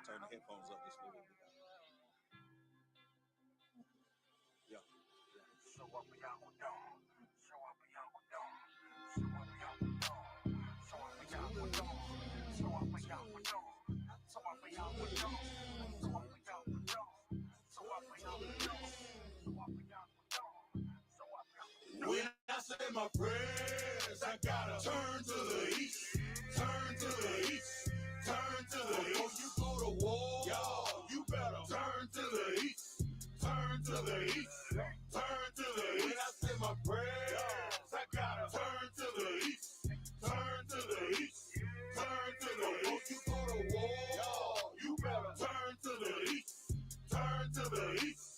Turn the headphones up just a little bit. Yeah. So what we out with dog. So what we out with dog. So what we out with dog. So what we out with dog. So what we out with dog. So what we out with dog. So what we out with dog. So what we out with dog. So what we out with dog. So what we out with dog. When I say my prayers, I gotta turn to the east. Turn to the east. Turn to the east. Before you go to war, y'all, you better turn to the east. Turn to the east. Turn to the east. When I say my prayers, I gotta turn to the east. Turn to the east. Turn to the east. Before you go to war, y'all, you better turn to the east. Turn to the east.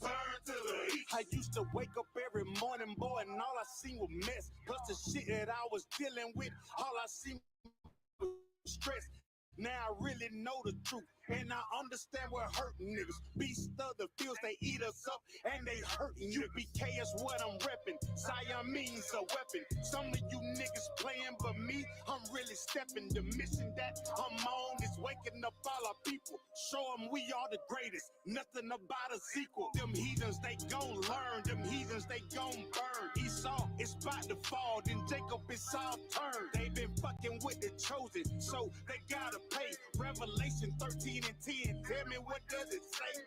Turn to the east. I used to wake up every morning, boy, and all I seen was mess. Plus the shit that I was dealing with, all I seen was stress. Now I really know the truth, and I understand what hurting niggas. Beast of the fields, they eat us up, and they hurting you. I.S.U.P.K is what I'm repping. Zion means a weapon. Some of you niggas playing, but me, I'm really stepping. The mission that I'm on is waking up all our people. Show them we are the greatest. Nothing about a sequel. Them heathens, they gon' learn. Them heathens, they gon' burn. Esau is about to fall, then Jacob is all turned. They been fucking with the chosen, so they gotta pay. Revelation 13 and 10. Tell me, what does it say?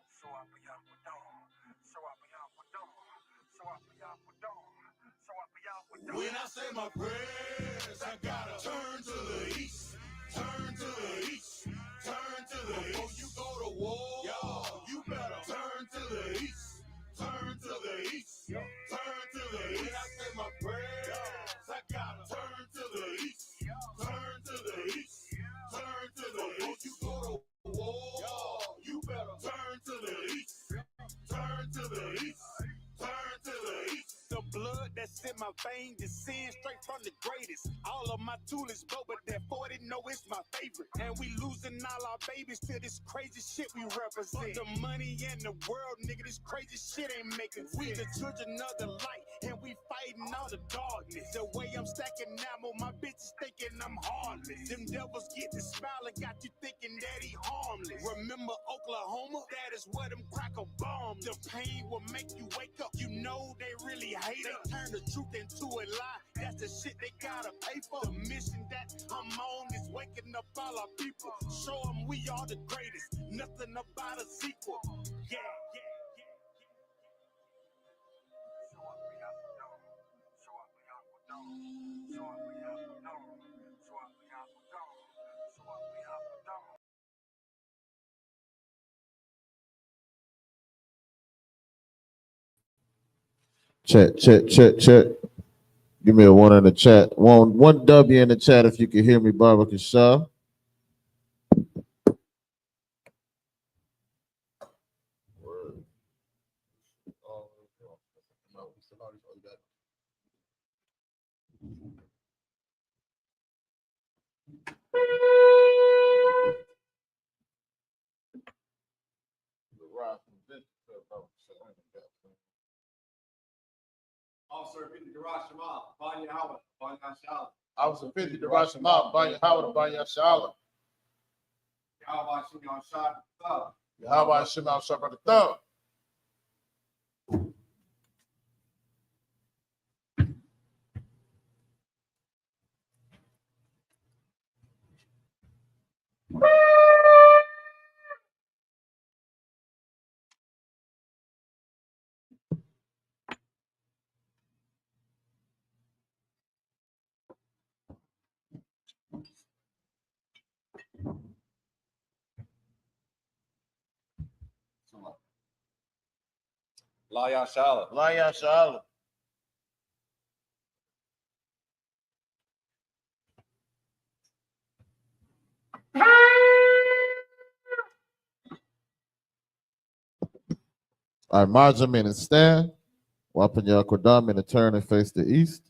So I be out with dawn. So I be out with dawn. So I be out with dawn. So I be out with dawn. When I say my prayers, I gotta turn to the east. Turn to the east. Turn to the east. Before you go to war, y'all, you better turn to the east. Turn to the east. Turn to the east. When I say my prayers, I gotta turn to the east. Turn to the east. Turn to the east. Before you go to war, y'all, you better turn to the east. Turn to the east. Turn to the east. The blood that's in my veins descends straight from the greatest. All of my tulips go, but that 40 know it's my favorite. And we losing all our babies to this crazy shit we represent. The money in the world, nigga, this crazy shit ain't making sense. We the children of the light, and we fighting all the darkness. The way I'm stacking ammo, my bitches thinking I'm heartless. Them devils get the smile and got you thinking that he harmless. Remember Oklahoma? That is where them cracker bombs. The pain will make you wake up. You know they really hate us. They turn the truth into a lie. That's the shit they gotta pay for. The mission that I'm on is waking up all our people. Show them we are the greatest. Nothing about a sequel. Yeah, yeah. So I be out with dawn. So I be out with dawn. So I be out with dawn. So I be out with dawn. So I be out with dawn. Check. Give me a one in the chat. One W in the chat if you can hear me, Barbara Shaw. Officer 50 Garage Shema, Banya Howard, Banya Shala. Officer 50 Garage Shema, Banya Howard, Banya Shala. Yahweh Shimon on shot, thumb. Yahweh Shema Shabbat the thumb. Laya Shala. Laya Shala. All right, march them in and stand. Wapen your kodam and turn and face the east.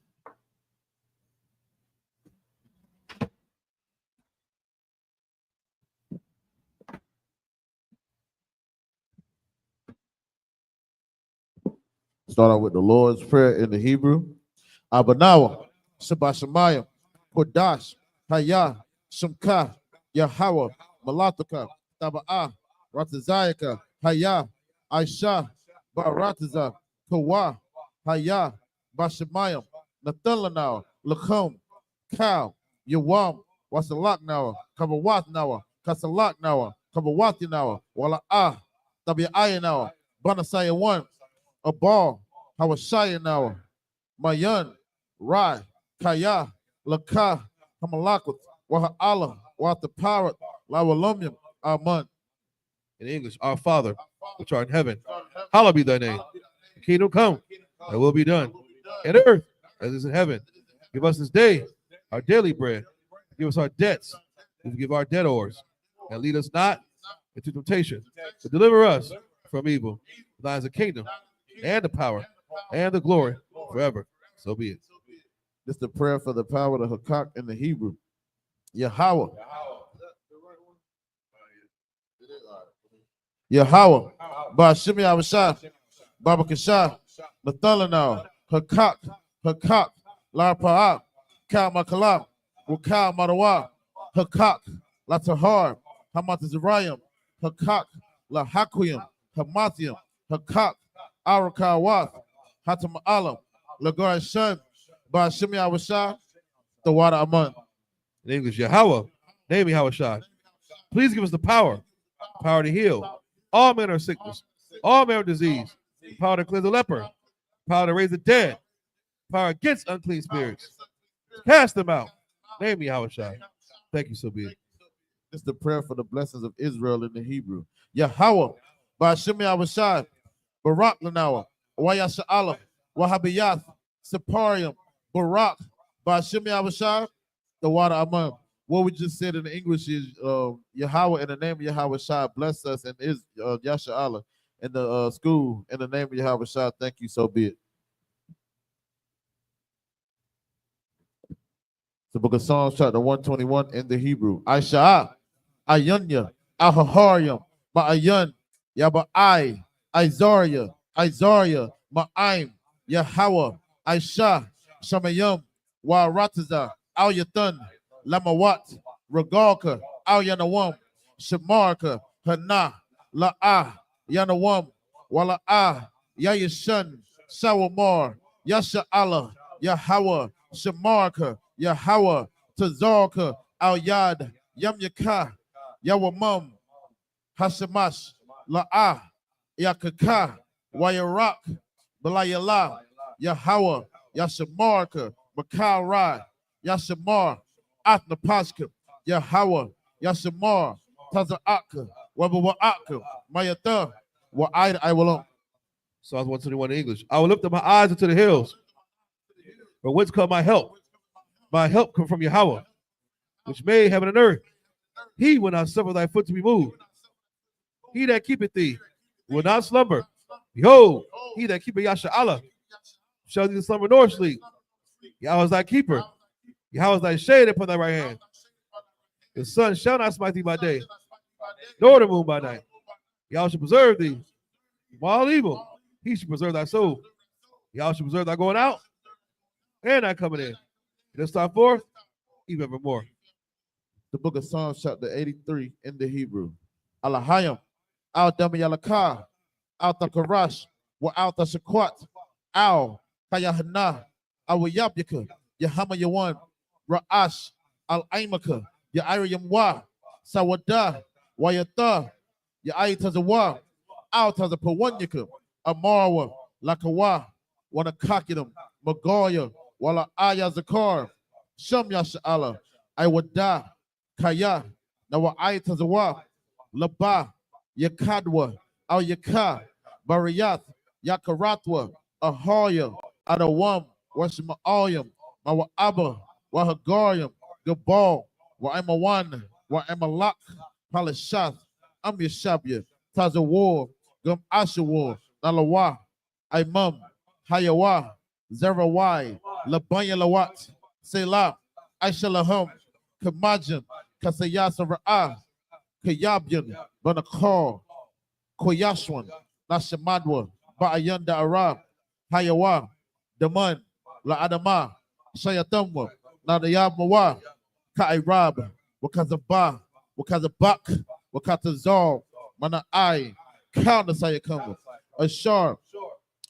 Start out with the Lord's Prayer in the Hebrew. Abanawa, Sabashamayim, Kodash, Haya, Shumka, Yahweh, Malataka, Taba'a, Ratazayaka, Haya, Aisha, Barataza, Kawa, Haya, Bashamayim, Nathalanao, Lakum, Cow, Yawam, Wasalak Nawa, Kabawat Nawa, Kasalak Nawa, Kabawati Nawa, Wala Ah, Tabi'aya Nawa, Banasaya 1, a ball, Hawashaya Nawa, Mayan, Rai, Kaya, Laka, Hamalakut, Waha Allah, Wata Parrot, Lawalumium, Aman. In English, our Father, which art in heaven, hallowed be thy name. The kingdom come, thy will be done, in earth as it is in heaven. Give us this day our daily bread. Give us our debts, as we give our debtors. And lead us not into temptation, but deliver us from evil. Thine is the kingdom, and the power, and the glory, forever. So be it. This is the prayer for the power of the Hakak in the Hebrew. Yahweh. Yahweh. Bashimi Avashah. Baba Kashah. Nathalanao. Hakak. Hakak. Larpa'ah. Kal Makala. Wukal Marawa. Hakak. Latahar. Hamatazirayim. Hakak. Lahakuyim. Hamathium. Hakak. Arakawath. Hatama'alam. Lagar Shem. Bashimi Avashah. The water Aman. In English, Yahweh, name me Hawashai. Please give us the power to heal all manner of sickness, all manner of disease, power to cleanse the leper, power to raise the dead, power against unclean spirits. Cast them out. Name me Hawashai. Thank you, so be it. This is the prayer for the blessings of Israel in the Hebrew. Yahweh, Bashimi Avashai, Barak Lanawa, Wayasha Allah, Wahabiyath, Separium, Barak, Bashimi Avashai, the water Aman. What we just said in the English is Yahweh, in the name of Yahweh Shai, bless us, and is Yasha Allah in the school, in the name of Yahweh Shai, thank you, so be it. The book of Psalms, chapter 121 in the Hebrew. Aisha, Ayunya, Ahaharium, Ma'ayan, Yaba'ai, Isaiah, Ma'aim, Yahweh, Aisha, Shamayim, Warataza, Al Yathan, Lamawat, Regalka, Al Yanawam, Shamarka, Hana, La'ah, Yanawam, Wala'ah, Yayashan, Shawamar, Yasha Allah, Yahweh, Shamarka, Yahweh, Tazarka, Al Yad, Yamyaka, Yawamam, Hashamash, La'ah, Yakaka, Wayarak, Balayala, Yahweh, Yashamarka, Makal Rai, Yashamar, Atnapashka, Yahweh, Yashamar, Taza'aka, Wabawa'aka, Mayata, Wa'ida Iwalum. Psalms 121 in English. I will lift up my eyes into the hills. From whence come my help? My help come from Yahweh, which made heaven and earth. He will not suffer thy foot to be moved. He that keepeth thee will not slumber. Behold, he that keepeth Yasha Allah shall neither slumber nor sleep. Yahweh is thy keeper. Yahweh is thy shade upon thy right hand. The sun shall not smite thee by day, nor the moon by night. Yahweh shall preserve thee from all evil. He shall preserve thy soul. Yahweh shall preserve thy going out and thy coming in. Let's start forth, even evermore. The book of Psalms, chapter 83 in the Hebrew. Alahayim, Al Damayalaka, Al Takarash, Wa Al Tashakwat, Al Kayahana, Al Yabyaka, Yahama Yawan, Ra'ash, Al Aimaka, Yairiyam Wa, Sawada, Wayata, Yaitazawa, Al Tazapawanyaka, Amarwa, Lakawa, Wanakakidam, Magoya, Wala Aya Zakar, Sham Yasha Allah, Iwada, Kaya, Nawa Aitazawa, Laba, Yakadwa, Al Yaka, Bariyat, Yakaratwa, Ahoya, Adawam, Washma'ayam, Mawa Abba, Wahagariam, Gabal, Wa'emawan, Wa'emalak, Palashath, Amyashabya, Tazawar, Gum Ashawar, Nalawa, Imam, Hayawa, Zerawai, Labanya Lawat, Selah, Aishalahum, Kamajim, Kasayasa Ra'ah, Kayabyan, Banakar, Koyashwan, Nashamadwa, Ba'ayanda Arab, Hayawa, Daman, La Adama, Shayatamwa, Nadayamawa, Kairab, Wakazaba, Wakazabak, Wakatazal, Mana I, Counter Sayakamba, Ashar,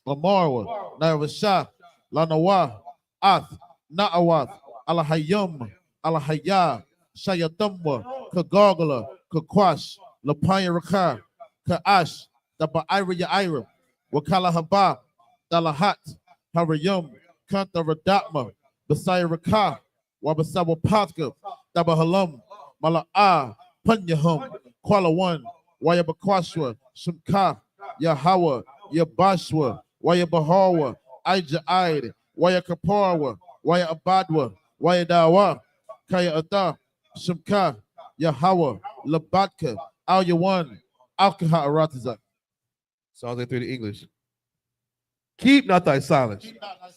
Lamarwa, Nairasha, Lanawa, Ath, Naawath, Alahayum, Alahaya, Shayatumwa, Kagogala, Kakwash, Lapaya Raka, Kaash, Dabaira Yaira, Wakala Haba, Dalahat, Harayum, Kanta Radatma, Basaya Raka, Wabasawa Patka, Dabahalam, Mala'a, Punyahum, Kuala One, Wayabakwashwa, Shimka, Yahawa, Yabashwa, Waya Bahawa, Aija Aid, Waya Kaparwa, Waya Abadwa, Waya Dawa, Kaya Ata, Shimka, Yahawa, Labatka, Al Yawan, Alkaha Aratiza. Psalms 83 to English. Keep not thy silence,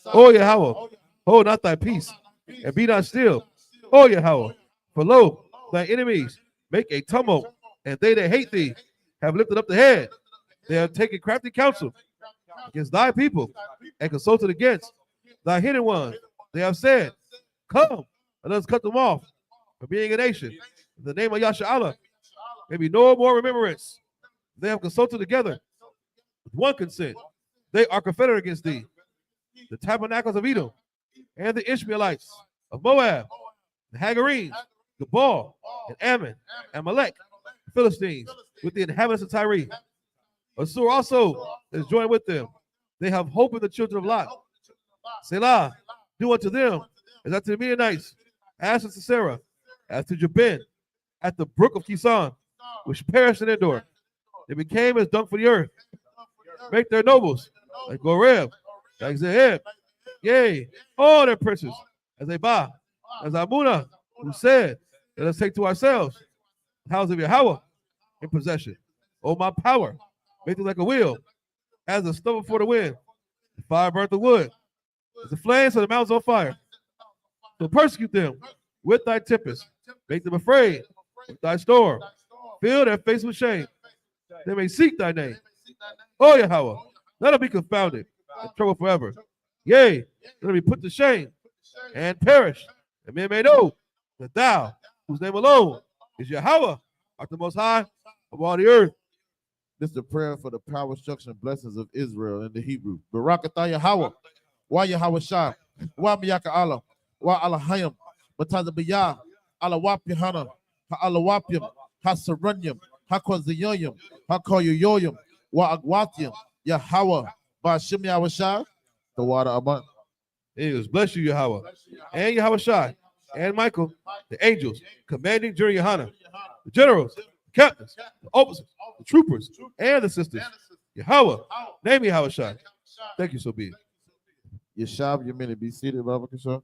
O Yahweh. Hold not thy peace, and be not still, O Yahweh. For lo, thy enemies make a tumult, and they that hate thee have lifted up the head. They have taken crafty counsel against thy people, and consulted against thy hidden ones. They have said, come, and let us cut them off for being a nation. In the name of Yasha may be no more remembrance. They have consulted together with one consent. They are confederate against thee. The tabernacles of Edom, and the Ishmaelites of Moab, the Hagarenes, Gebal, and Ammon, and Amalek, the Philistines, with the inhabitants of Tyre. Assur also is joined with them. They have hope in the children of Lot. Selah, do unto them as unto the Midianites, as to Sisera, as to Jabin, at the brook of Kison, which perished in Endor. They became as dung for the earth. Make their nobles like Goreb, like Zeheb, yea, all their princes, as they buy, as Amunah, who said, let us take to ourselves the house of Yahweh in possession. O my power, make them like a wheel, as a stubble for the wind. The fire burnt the wood, as the flames of the mountains on fire. So persecute them with thy tempest, make them afraid with thy storm. Fill their face with shame. They may seek thy name. O Yahweh, let them be confounded and trouble forever. Yea, let them be put to shame and perish, and men may know that thou, whose name alone is Yahweh, art the most high of all the earth. This is the prayer for the power, structure, and blessings of Israel in the Hebrew. Barakatah Yahweh, Wa Yahweh Shah, Wa Miyaka Allah, Wa Alahayim, Batazabiyah, Alawap Yahana, Ha Alawapim, Ha Saranyam, Ha Kwaziyoyim, Ha Koyoyoyim, Wa Agwathim, Yahweh, Bashim Yahweh Shah, the water Aman. Angels, bless you, Yahweh, and Yahweh Shai, and Michael, the angels, commanding during Yohana, the generals, the captains, the officers, the troopers, and the sisters. Yahweh, name me Yahweh Shai. Thank you, so be it. Yeshab, you mean to be seated, Baba Kishore?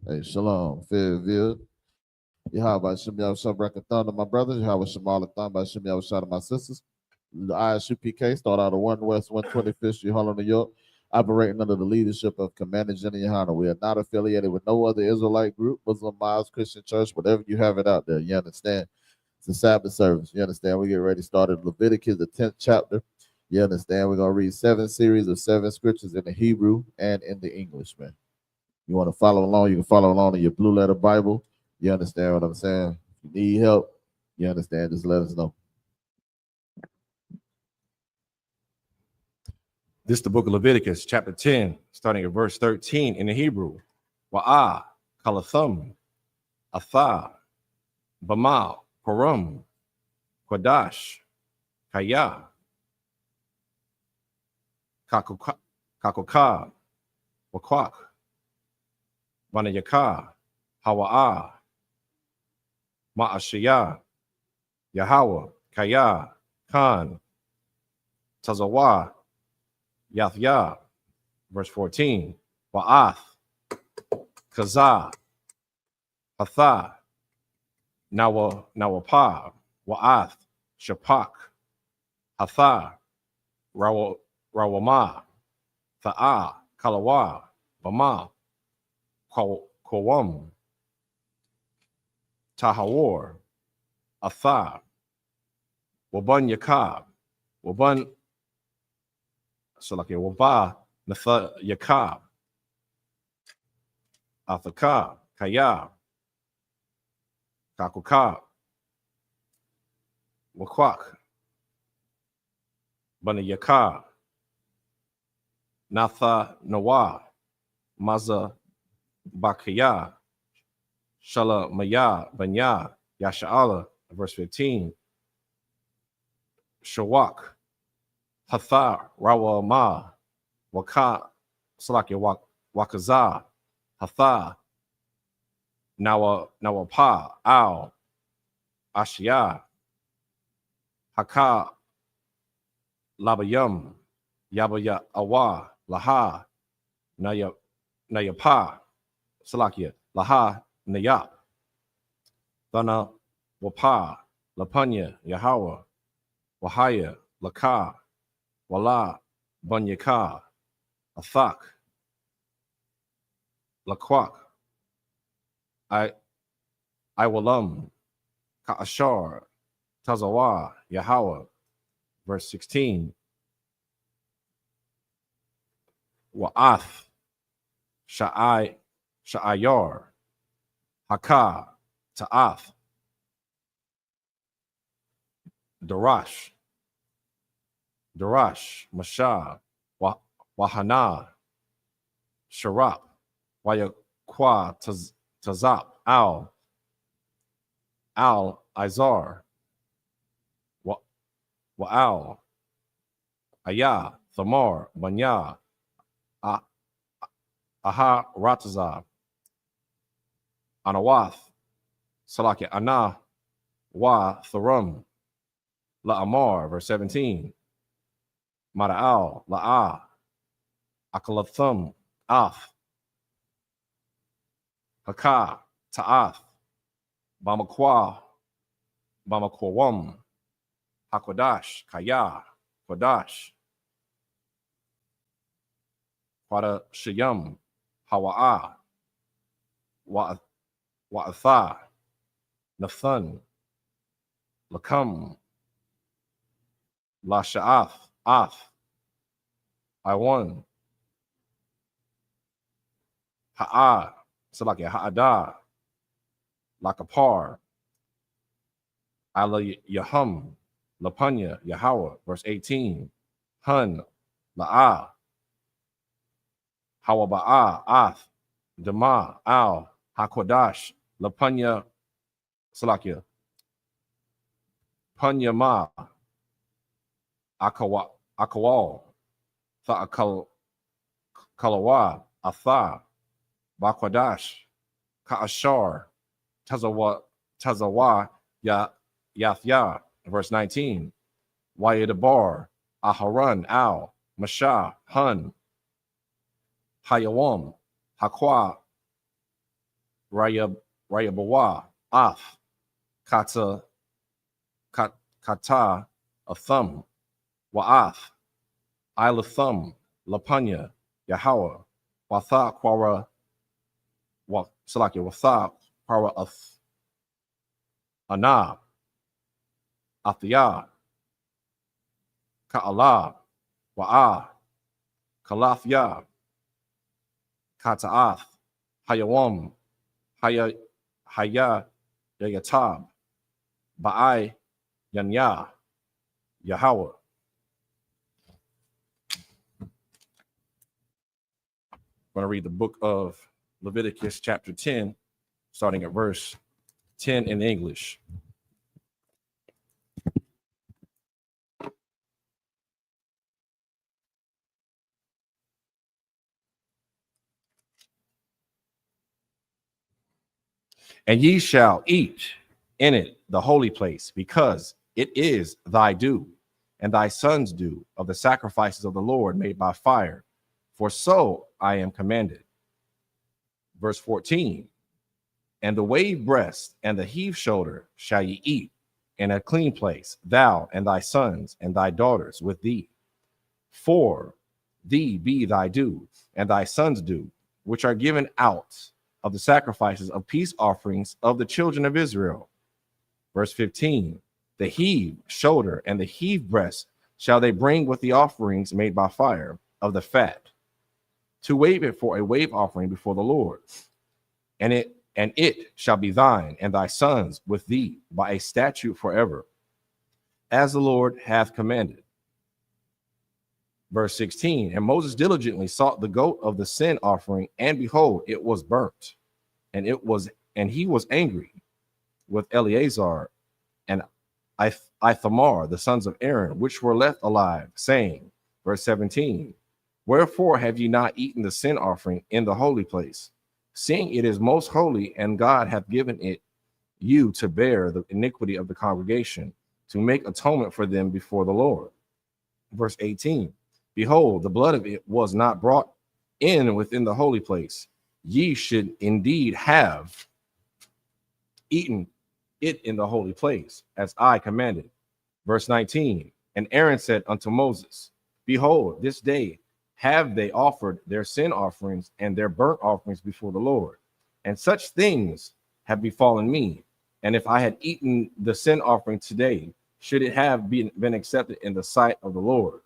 Hey, shalom, Fayetteville. Yahweh Shem Yahushua Brakathon to my brothers. Yahweh Shem Alathon by Shem Yahushua to my sisters. The I.S.U.P.K start out of 1 West 125th Street, Harlem, New York, operating under the leadership of Commander Jenny Yohana. We are not affiliated with no other Israelite group, Muslim, Miles, Christian church, whatever you have it out there. You understand? It's a Sabbath service. You understand? We get ready to start in Leviticus, the 10th chapter. You understand? We're going to read 7 series of 7 scriptures in the Hebrew and in the English, man. You want to follow along, you can follow along in your blue letter Bible. You understand what I'm saying? If you need help, you understand, just let us know. This is the book of Leviticus, chapter 10, starting at verse 13 in the Hebrew. Wa'ah, Kalathum, Athah, Bamal, Purim, Quadash, Kaya, Kakokah, Wakwak, Vanayakah, Hawa'ah, Ma'ashiyah, Yahweh, Kaya, Khan, Tazawah, Yathya, verse 14, Wa'ath, Kazah, Hathah, Nawapah, Wa'ath, Shapak, Hathah, Rawama, Tha'a, Kalawa, Bama, Kawam, Tahawar, Atha, Waban Yakab, Waban Salaki, Waba, Natha Yakab, Athaka, Kaya, Kakuka, Wakwak, Bana Yaka, Natha Nawa, Maza Bakaya, Shala Maya, Banya, Yasha'ala, verse 15, Shawak, Hatha, Rawa Ma, Waka, Salaki, Wakaza, Hatha, Nawapa, Al, Ashia, Haka, Labayum, Yabaya Awa, Laha, Nayapa, Salakia, Laha, Nayap, Thana, Wapa, Lapanya, Yahweh, Wahaya, Laka, Wala, Bunyaka, Athak, Laquak, I Walam, Ka'ashar, Tazawa, Yahweh, verse 16, Wa'ath, Sha'ayar, Haka, Ta'ath, Darash, Masha, Wahana, Sharap, Wayakwa, Tazap, Al, Izar, Wa'al, Ayah, Thamar, Banya, Aha, Rataza, Anawath, Salaki, Ana, Wa, Tharum, La'amar, verse 17, Mara'al, La'a, Akalathum, Af, Haka, Ta'ath, Bamakwam, Hakodash, Kaya, Kodash, Quada Shayam, Hawa'a, Wa'atha, Nathan, Lakam, Lasha'ath, Ath, Iwan, Ha'a, Salaki, Ha'ada, Lakapar, Ala Yahum, Lapanya, Yahweh, verse 18, Hun, La'a, Hawaba'a, Ath, Dama, Al, Hakodash, Lapanya, Salakia, Panyama, Akawal, Tha'akal, Kalawa, Atha, Bakwadash, Ka'ashar, Tazawa, Yathya, verse 19, Wayadabar, Aharan, Al, Masha, Hun, Hayawam, Hakwa, Rayabawa, Af, Kata, Athum, Wa'ath, Ilathum, Lapanya, Yahweh, Watha Quara, Salaki, Watha Quara Ath, Anab, Athia, Ka'ala, Wa'a, Kalafya, Kata'ath, Hayawam, Haya, Yayatab, Ba'ai, Yanya, Yahweh. I'm going to read the book of Leviticus, chapter 10, starting at verse 10 in English. And ye shall eat in it the holy place, because it is thy due, and thy son's due of the sacrifices of the Lord made by fire, for so I am commanded. Verse 14, and the wave breast and the heave shoulder shall ye eat in a clean place, thou and thy sons and thy daughters with thee. For thee be thy due, and thy sons' due, which are given out of the sacrifices of peace offerings of the children of Israel. Verse 15, the heave shoulder and the heave breast shall they bring with the offerings made by fire of the fat, to wave it for a wave offering before the Lord. And it shall be thine and thy sons with thee by a statute forever, as the Lord hath commanded. Verse 16, and Moses diligently sought the goat of the sin offering, and behold, it was burnt, and he was angry with Eleazar and Ithamar, the sons of Aaron, which were left alive, saying, verse 17, wherefore have ye not eaten the sin offering in the holy place, seeing it is most holy, and God hath given it you to bear the iniquity of the congregation, to make atonement for them before the Lord. Verse 18, behold, the blood of it was not brought in within the holy place. Ye should indeed have eaten it in the holy place, as I commanded. Verse 19, and Aaron said unto Moses, behold, this day have they offered their sin offerings and their burnt offerings before the Lord, and such things have befallen me. And if I had eaten the sin offering today, should it have been accepted in the sight of the Lord?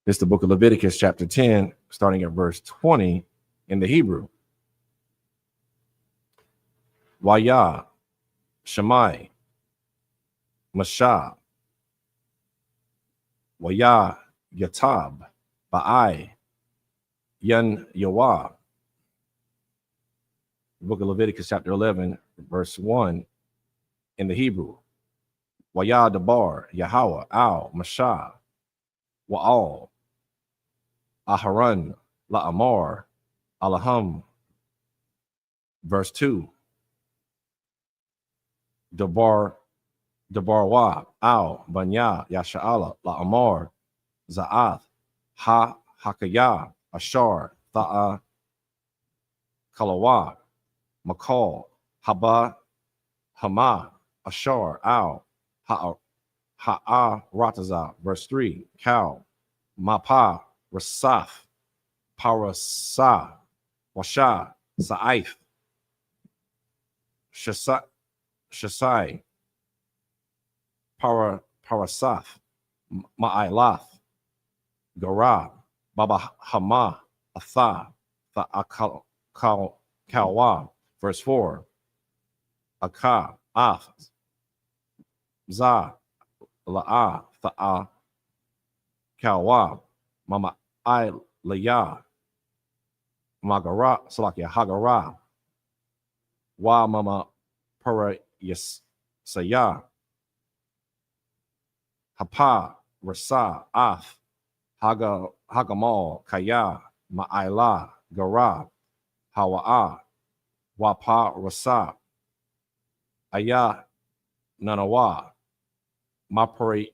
This is the book of Leviticus, chapter 10, starting at verse 20 in the Hebrew. Waya, Shammai, Mashah, Waya, Yatab, Ba'ai, Yan Yawah. Book of Leviticus, chapter 11, verse 1 in the Hebrew. Waya Dabar, Yahweh, Al, Mashah, Wa'al, Aharon, La'amar, Alaham. Verse 2. Dabarwa, Al, Banya, Yasha'ala, La'amar, Za'ath, Hakaya, Ashar, Tha'a, Kalawa, Makal, Haba, Hama, Ashar, Al, Ha'a, Rataza. Verse 3. Kal, Mapa, Rasaf, Parasa, Washa, Sa'if, Shasai, Parasaf, Ma'ailath, Garab, Baba Hama, Atha, Kalwa. Verse 4. Aka, Ath, Za, La'a, Tha'a, Kalwa, Mama I Laya, Magara, Salakia, Hagara, Wa Mama Para Yesaya, Hapa, Rasa, Ath, Hagamal, Kaya, Ma'ila, Gara, Hawa'a, Wapa, Rasa, Aya, Nanawa, Mapari,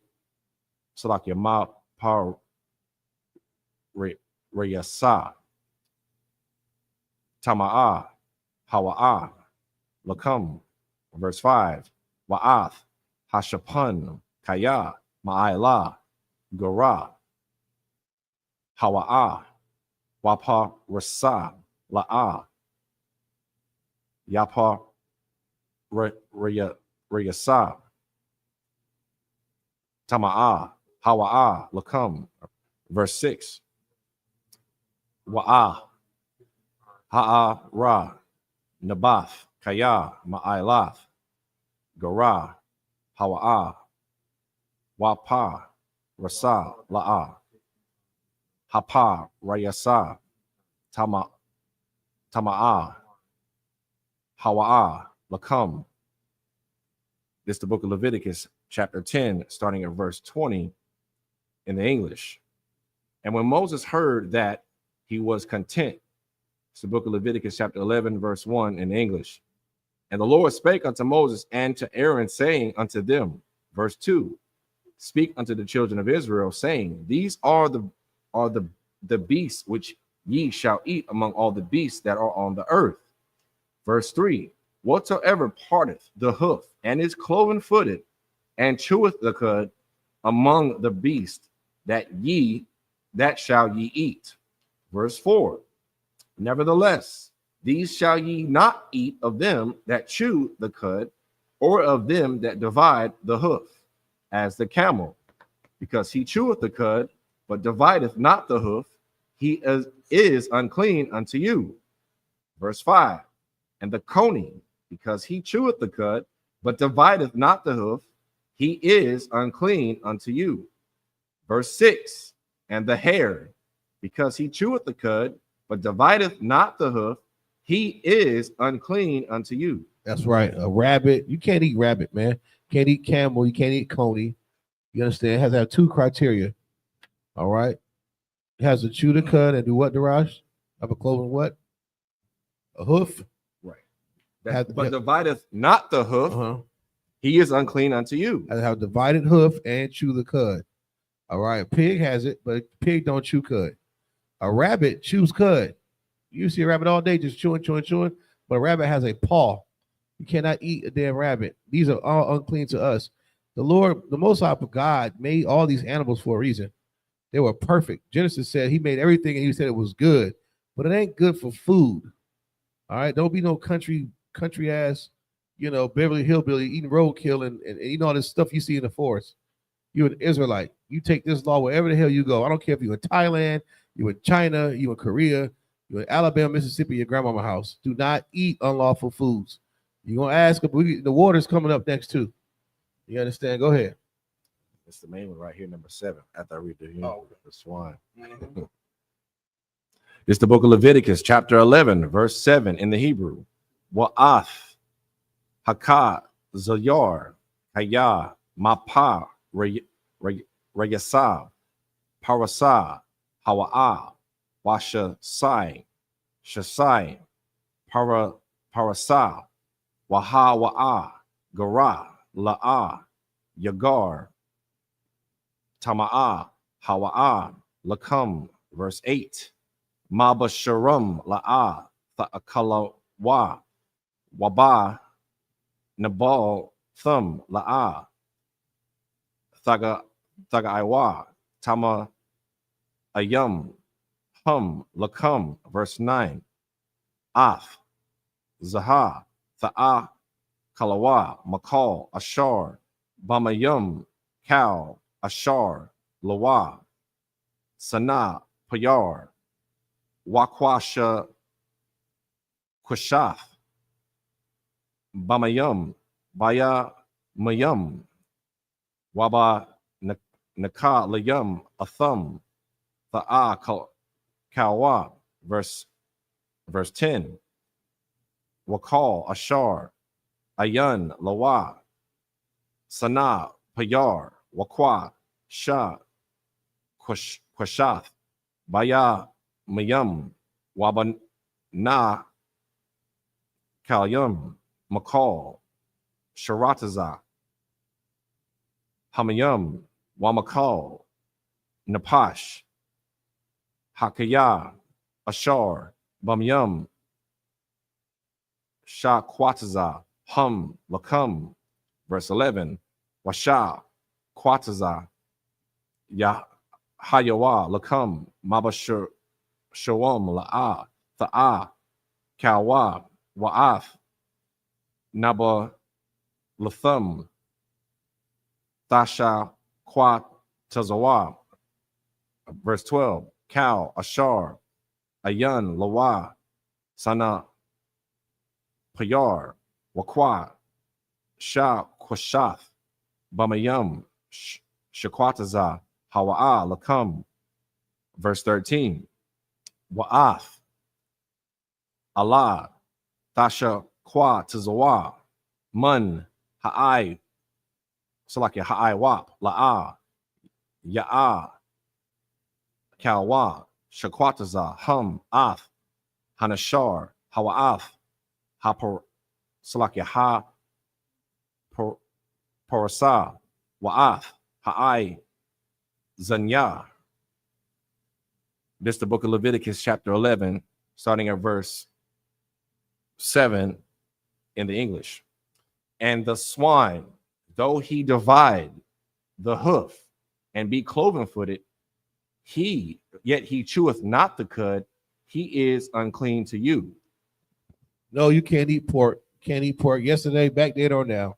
Salakia, Mapar, Reyasa, Tama'a, Hawa'a, Lakam. Verse 5. Wa'ath, Hashapun, Kaya, Ma'ila, Gora, Hawa'a, Wapa, Rasa, La'a, Yapa, Reyasa, Tama'a, Hawa'a, Lakam. Verse 6. Wa'a, Ha'a, Ra, Nabath, Kaya, Ma'ilath, Gara, Hawa'a, Wapa, Rasa, La'a, Hapa, Rayasa, Tama'a, Hawa'a, Lakam. This is the book of Leviticus, chapter 10, starting at verse 20 in the English. And when Moses heard that, he was content. It's the book of Leviticus, chapter 11, verse 1 in English. And the Lord spake unto Moses and to Aaron, saying unto them, verse 2, speak unto the children of Israel, saying, these are the beasts which ye shall eat among all the beasts that are on the earth. Verse 3, whatsoever parteth the hoof and is cloven footed and cheweth the cud among the beasts that shall ye eat. Verse 4. Nevertheless, these shall ye not eat of them that chew the cud, or of them that divide the hoof, as the camel, because he cheweth the cud, but divideth not the hoof, he is unclean unto you. Verse 5. And the coney, because he cheweth the cud, but divideth not the hoof, he is unclean unto you. Verse 6. And the hare, because he cheweth the cud, but divideth not the hoof, he is unclean unto you. That's right. A rabbit. You can't eat rabbit, man. Can't eat camel. You can't eat coney. You understand? It has to have two criteria. All right. It has to chew the cud and do what, Daraj? Have a cloven what? A hoof. Right. But divideth not the hoof, he is unclean unto you. Has to have divided hoof and chew the cud. All right. Pig has it, but pig don't chew cud. A rabbit chews cud. You see a rabbit all day just chewing, but a rabbit has a paw. You cannot eat a damn rabbit. These are all unclean to us. The Lord, the Most High God, made all these animals for a reason. They were perfect. Genesis said he made everything and he said it was good, but it ain't good for food. All right, don't be no country ass, Beverly Hillbilly eating roadkill and eating all this stuff you see in the forest. You're an Israelite. You take this law wherever the hell you go. I don't care if you're in Thailand, you're in China, you're in Korea, you're in Alabama, Mississippi, your grandmama's house. Do not eat unlawful foods. You're going to ask, but the water's coming up next too. You understand? Go ahead. It's the main one right here, number 7. After I read the swine. Mm-hmm. It's the book of Leviticus, chapter 11, verse 7 in the Hebrew. Wa'ath, haka, zayar, haya, mapa, reyasa, parasa, hawa'a, washa sai, shasai, parasa, waha wa'a, gara, la'a, yagar, tama'a, hawa'a, lakam. Verse 8. Maba sharum la'a, tha'akalawa, waba, nabal, thumb, la'a, thagaiwa, tama, ayum, hum, lakam. Verse 9. Af, zaha, tha'a, kalawa, makal, ashar, bamayum, cow, ashar, lawa, sana, payar, wakwasha, kwashaf, bamayum, baya, mayum, waba, naka, layum, athum, tha'a, kawa. Verse 10. Wakal, ashar, ayun, lawa, sana, payar, wakwa, sha, kwashath, baya, mayum, waban, na, kalyum, makal, sharataza, hamayum, wamakal, napash, hakaya, ashar, bamyum, shakwataza, hum, lakam. Verse 11. Washa, kwataza, hayawa, lakam, mabashur, shawam, la'a, tha'a, kawa, wa'af, naba, lathum, thasha, kwatazawa. Verse 12. Cow, ashar, ayun, lawa, sana, payar, wakwa, sha, kwashath, bamayum, shakwataza, hawa'a, lakam. Verse 13. Wa'ath, Allah, thasha, kwa, tazawa, mun, ha'ai, salaki, ha'ai, wap, la'a, ya'a, kawa, shakwataza, hum, ath, hanashar, hawa'ath, hapor, salaki, ha, porasa, wa'ath, ha'ai, zanya. This is the book of Leviticus, chapter 11, starting at verse 7 in the English. And the swine, though he divide the hoof, and be cloven-footed, yet he cheweth not the cud, he is unclean to you. No, you can't eat pork. Can't eat pork yesterday, back then or now.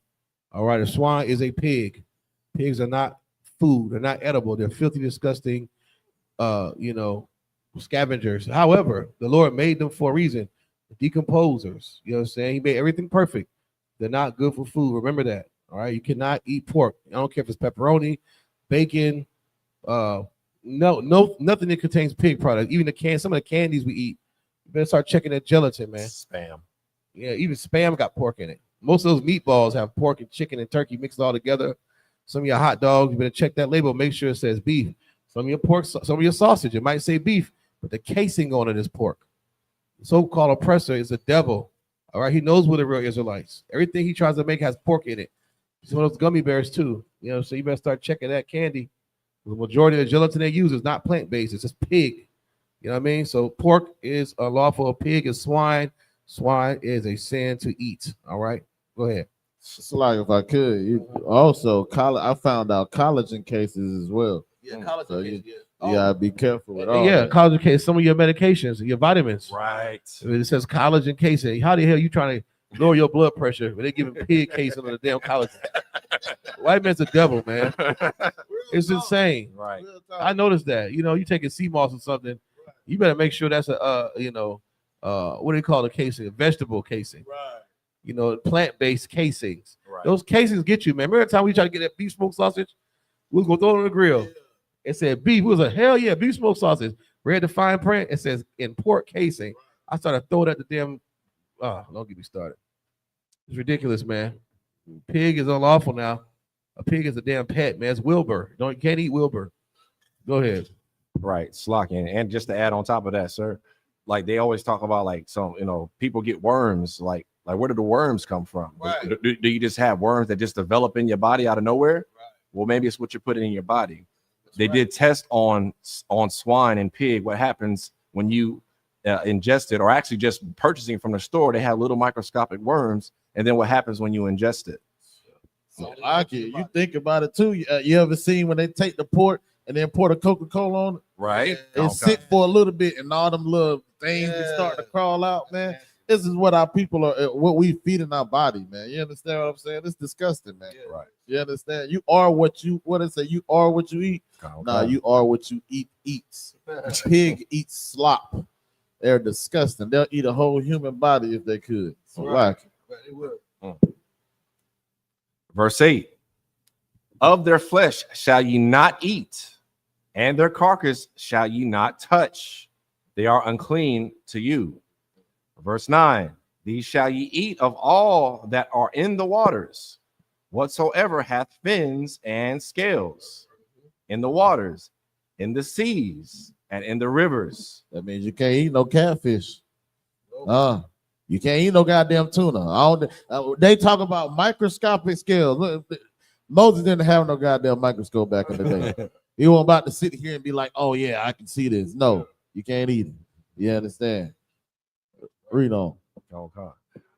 All right, a swine is a pig. Pigs are not food. They're not edible. They're filthy, disgusting, scavengers. However, the Lord made them for a reason. Decomposers. You know what I'm saying? He made everything perfect. They're not good for food. Remember that. All right. You cannot eat pork. I don't care if it's pepperoni, bacon, nothing that contains pig products. Even some of the candies we eat. You better start checking that gelatin, man. Spam. Yeah, even Spam got pork in it. Most of those meatballs have pork and chicken and turkey mixed all together. Some of your hot dogs, you better check that label. Make sure it says beef. Some of your pork, some of your sausage, it might say beef, but the casing on it is pork. The so-called oppressor is a devil. All right, he knows we're the real Israelites. Everything he tries to make has pork in it. He's one of those gummy bears too. You know, so you better start checking that candy. The majority of the gelatin they use is not plant-based. It's just pig. You know what I mean? So pork is unlawful. Pig is swine. Swine is a sin to eat. All right, go ahead. So like if I could, also I found out collagen cases as well. Yeah, collagen So cases. you gotta be careful with all Yeah, that. collagen case. Some of your medications, your vitamins. Right. It says collagen casing. How the hell you trying to lower your blood pressure when they giving pig case under the damn collagen? White man's a devil, man. It's insane. Right. I noticed that. You know, you taking sea moss or something, you better make sure that's a what do they call the casing? A vegetable casing. Right. You know, plant-based casings. Right. Those casings get you, man. Remember the time we tried to get that beef smoked sausage? We was gonna throw it on the grill. Yeah. It said beef. We was like, hell yeah, beef smoked sausage. Read the fine print. It says in pork casing. I started throwing at the damn. Don't get me started. It's ridiculous, man. Pig is unlawful now. A pig is a damn pet, man. It's Wilbur. You can't eat Wilbur. Go ahead. Right, slocking. And just to add on top of that, sir, like they always talk about like some, people get worms. Like where do the worms come from? Right. Do you just have worms that just develop in your body out of nowhere? Right. Well, maybe it's what you're putting in your body. They did tests on swine and pig. What happens when you ingest it, or actually just purchasing from the store? They have little microscopic worms, and then what happens when you ingest it? So like you think about it too. You ever seen when they take the pork and then pour the Coca-Cola on it? Right. And sit for a little bit, and all them little things start to crawl out, man. This is what our people are, what we feed in our body, man. You understand what I'm saying? It's disgusting, man. Yeah. Right. You understand? You are what you are what you eat. Okay. No, you are what you eats. Pig eats slop. They're disgusting. They'll eat a whole human body if they could. So like They will. Verse 8, of their flesh shall ye not eat, and their carcass shall ye not touch. They are unclean to you. Verse 9, these shall ye eat of all that are in the waters, whatsoever hath fins and scales, in the waters, in the seas, and in the rivers. that means you can't eat no catfish. You can't eat no goddamn tuna. They talk about microscopic scales. Look, Moses didn't have no goddamn microscope back in the day. He wasn't about to sit here and be like, oh yeah, I can see this. No, you can't eat it. You understand? Read on. Okay.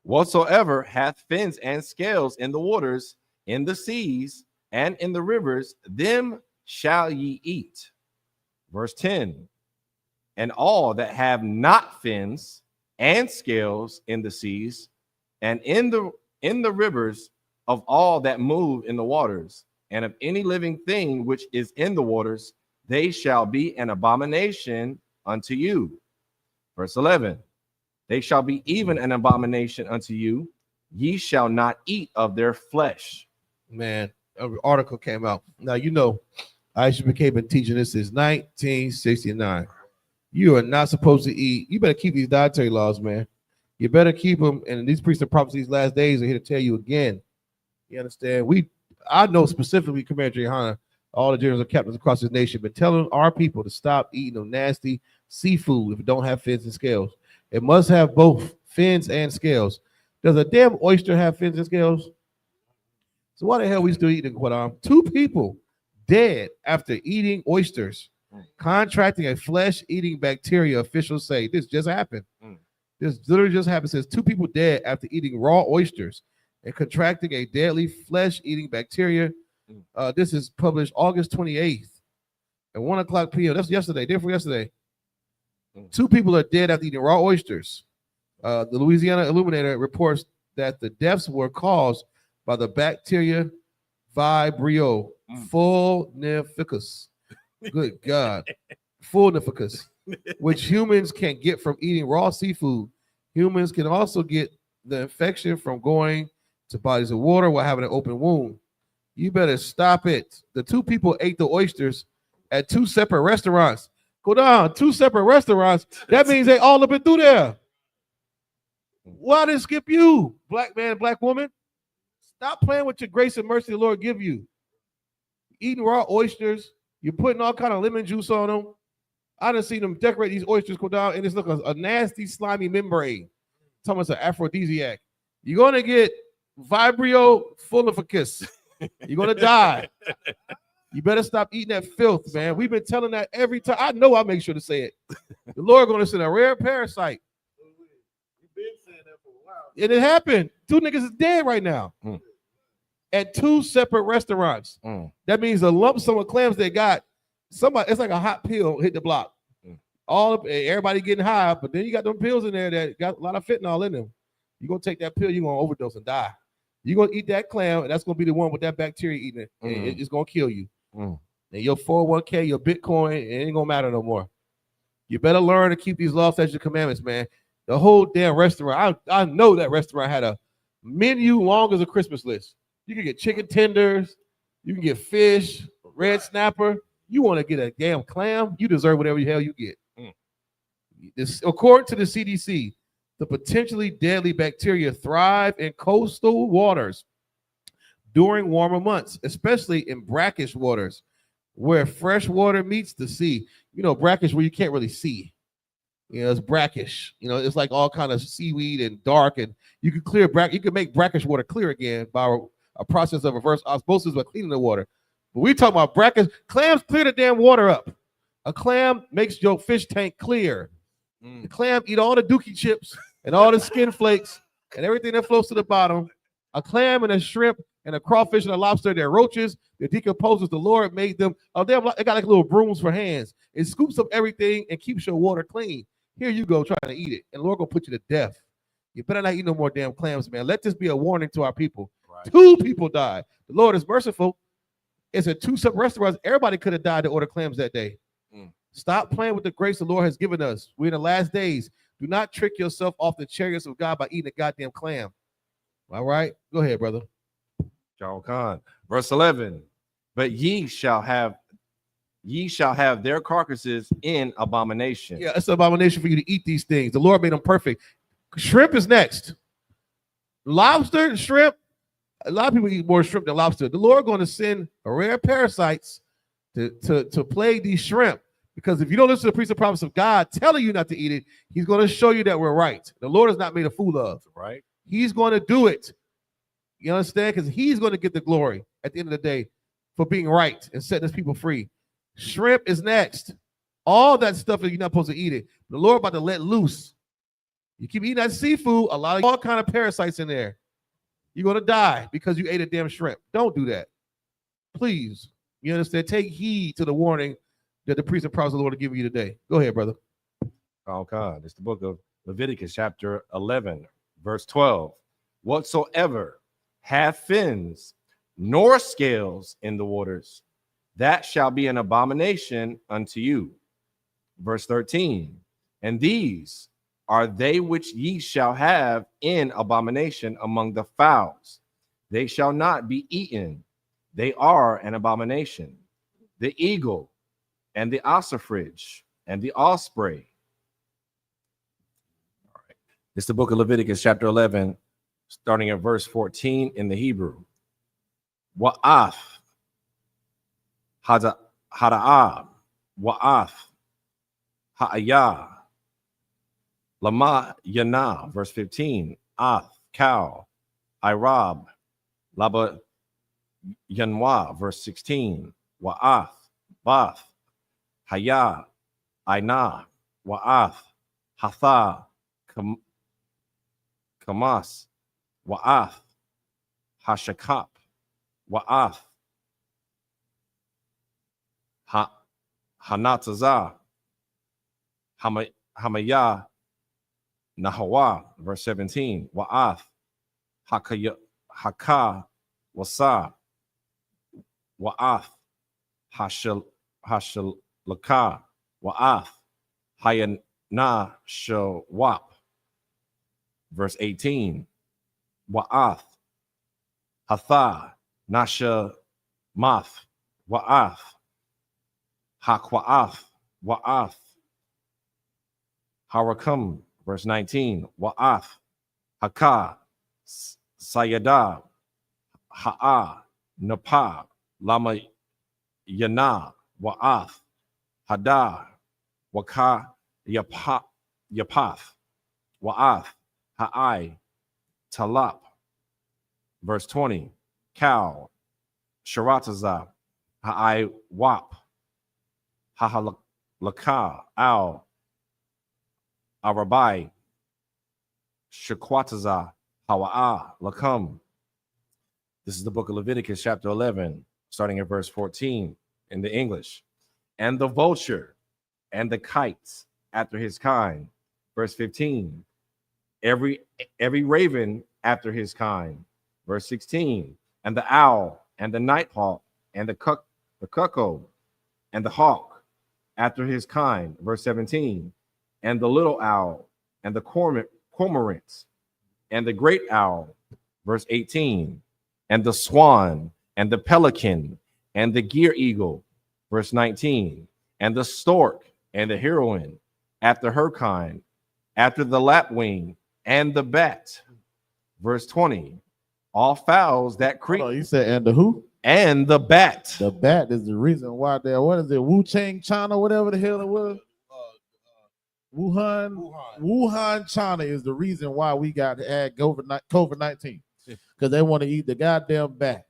Whatsoever hath fins and scales in the waters, in the seas, and in the rivers, them shall ye eat. Verse 10, and all that have not fins and scales in the seas, and in the rivers, of all that move in the waters, and of any living thing which is in the waters, they shall be an abomination unto you. Verse 11, they shall be even an abomination unto you. Ye shall not eat of their flesh. Man, an article came out. Now, I.S.U.P.K been teaching this since 1969. You are not supposed to eat. You better keep these dietary laws, man. You better keep them. And these priests and prophets these last days are here to tell you again. You understand? I know specifically, Commander Johanna, all the generals and captains across this nation, been telling our people to stop eating them nasty seafood if it don't have fins and scales. It must have both fins and scales. Does a damn oyster have fins and scales? So why the hell we still eating Quadam? 2 people dead after eating oysters, contracting a flesh-eating bacteria. Officials say this just happened. This literally just happened. It says 2 people dead after eating raw oysters and contracting a deadly flesh-eating bacteria. This is published August 28th. At 1:00 p.m. That's yesterday, day before yesterday. Mm. 2 people are dead after eating raw oysters. The Louisiana Illuminator reports that the deaths were caused by the bacteria Vibrio fulnificus. Good God. Fulnificus, which humans can get from eating raw seafood. Humans can also get the infection from going to bodies of water while having an open wound. You better stop it. The 2 people ate the oysters at 2 separate restaurants. Go down, 2 separate restaurants. That means they all have been through there. Why did it skip you, black man, black woman? Stop playing with your grace and mercy the Lord give you. Eating raw oysters, you're putting all kind of lemon juice on them. I done seen them decorate these oysters, go down, and it's like a nasty, slimy membrane. Talking about it's an aphrodisiac. You're gonna get Vibrio fulnificus. You're gonna die. You better stop eating that filth, man. We've been telling that every time. I know I make sure to say it. The Lord gonna send a rare parasite. You've been saying that for a while. And it happened. 2 niggas is dead right now. At 2 separate restaurants. That means the lump sum of clams they got, somebody, it's like a hot pill hit the block. Everybody getting high, but then you got them pills in there that got a lot of fentanyl in them. You're gonna take that pill, you're gonna overdose and die. You're gonna eat that clam, and that's gonna be the one with that bacteria eating it. And it's gonna kill you. And your 401k, your Bitcoin, it ain't gonna matter no more. You better learn to keep these laws, statutes, and commandments, man. The whole damn restaurant, I know that restaurant had a menu long as a Christmas list. You can get chicken tenders, you can get fish, red snapper. You want to get a damn clam, you deserve whatever the hell you get. This, according to the CDC, the potentially deadly bacteria thrive in coastal waters during warmer months, especially in brackish waters where fresh water meets the sea. You know, brackish where you can't really see. You know, it's brackish. You know, it's like all kind of seaweed and dark, and you can you can make brackish water clear again by a process of reverse osmosis by cleaning the water. But we talking about brackish. Clams clear the damn water up. A clam makes your fish tank clear. The clam eat all the dookie chips and all the skin flakes and everything that floats to the bottom. A clam and a shrimp and a crawfish and a lobster, they're roaches. They're decomposers. The Lord made them. Oh, they got like little brooms for hands. It scoops up everything and keeps your water clean. Here you go trying to eat it, and the Lord gonna put you to death. You better not eat no more damn clams, man. Let this be a warning to our people. Right. 2 people died. The Lord is merciful. It's a 2 separate restaurants. Everybody could have died to order clams that day. Stop playing with the grace the Lord has given us. We're in the last days. Do not trick yourself off the chariots of God by eating a goddamn clam. All right? Go ahead, brother. John Khan. Verse 11. But ye shall have their carcasses in abomination. Yeah, it's an abomination for you to eat these things. The Lord made them perfect. Shrimp is next. Lobster, shrimp. A lot of people eat more shrimp than lobster. The Lord going to send rare parasites to plague these shrimp. Because if you don't listen to the priest and prophets of God telling you not to eat it, he's going to show you that we're right. The Lord is not made a fool of. Right. He's going to do it. You understand? Because he's going to get the glory at the end of the day for being right and setting his people free. Shrimp is next. All that stuff that you're not supposed to eat it. The Lord about to let loose. You keep eating that seafood, a lot of all kind of parasites in there. You're going to die because you ate a damn shrimp. Don't do that. Please. You understand? Take heed to the warning that the priest and prophets of the Lord are giving you today. Go ahead, brother. Oh, God. It's the book of Leviticus, chapter 11, verse 12. Whatsoever hath fins nor scales in the waters, that shall be an abomination unto you. Verse 13. And these are they which ye shall have in abomination among the fowls. They shall not be eaten. They are an abomination. The eagle and the ossifrage and the osprey. All right. It's the book of Leviticus, chapter 11, starting at verse 14 in the Hebrew. Wa'ath, hada'ah, wa'ath, ha'ayah, lama yana, verse 15, ath, cow, irab, laba yanwa, verse 16, wa'ath, bath, Hayah, Aina, Wa'ath, Hatha, Kamas, Wa'ath, Hashakap, Wa'ath, Hanataza, Hamaya, Nahawa, verse 17, Wa'ath, Haka, Wasa, Wa'ath, Hashalaka, Wa'ath, Hayana, Shawap, verse 18, Wa'ath, Hatha, Nasha, Math, Wa'ath, Hakwa'ath, Wa'ath, Harakam, verse 19, Wa'ath, Haka, Sayada, Ha'a, Napa, Lama Yana, Wa'ath, Hada, Waka, Yapath, Wa'ath, Ha'ai, Talap, verse 20, Cow, Sharataza, Ha'ai Wap, Hahalaka, Al, Arabai, Shekwataza, Hawa'a, Lakam. This is the book of Leviticus, chapter 11, starting at verse 14 in the English. And the vulture and the kites after his kind. Verse 15. Every raven after his kind. Verse 16. And the owl and the nighthawk and the cuckoo and the hawk after his kind. Verse 17. And the little owl and the cormorants and the great owl. Verse 18. And the swan and the pelican and the gear eagle. Verse 19. And the stork and the heroine after her kind, after the lapwing and the bat. Verse 20. All fowls that creep. Hold on, you said and the who? And the bat. The bat is the reason why there. What is it? Wu Chang China, whatever the hell it was. Wuhan, China is the reason why we got to add COVID-19 because they want to eat the goddamn bat.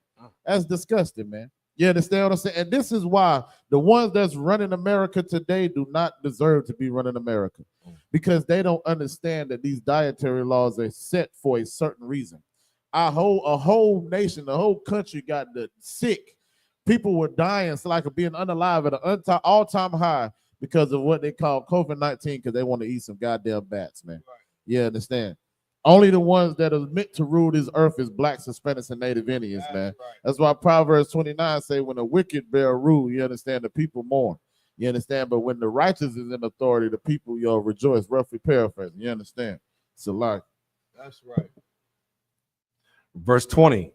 That's disgusting, man. You understand what I'm saying? And this is why the ones that's running America today do not deserve to be running America because they don't understand that these dietary laws are set for a certain reason. A whole nation, the whole country got sick. People were dying, so like being unalive at an all-time high because of what they call COVID-19 because they want to eat some goddamn bats, man. Right. You understand? Only the ones that are meant to rule this earth is blacks, Hispanics, and Native Indians, man. Right. That's why Proverbs 29 say when the wicked bear rule, you understand, the people mourn. You understand? But when the righteous is in authority, the people, rejoice, roughly paraphrasing. You understand? It's a lie. That's right. Verse 20.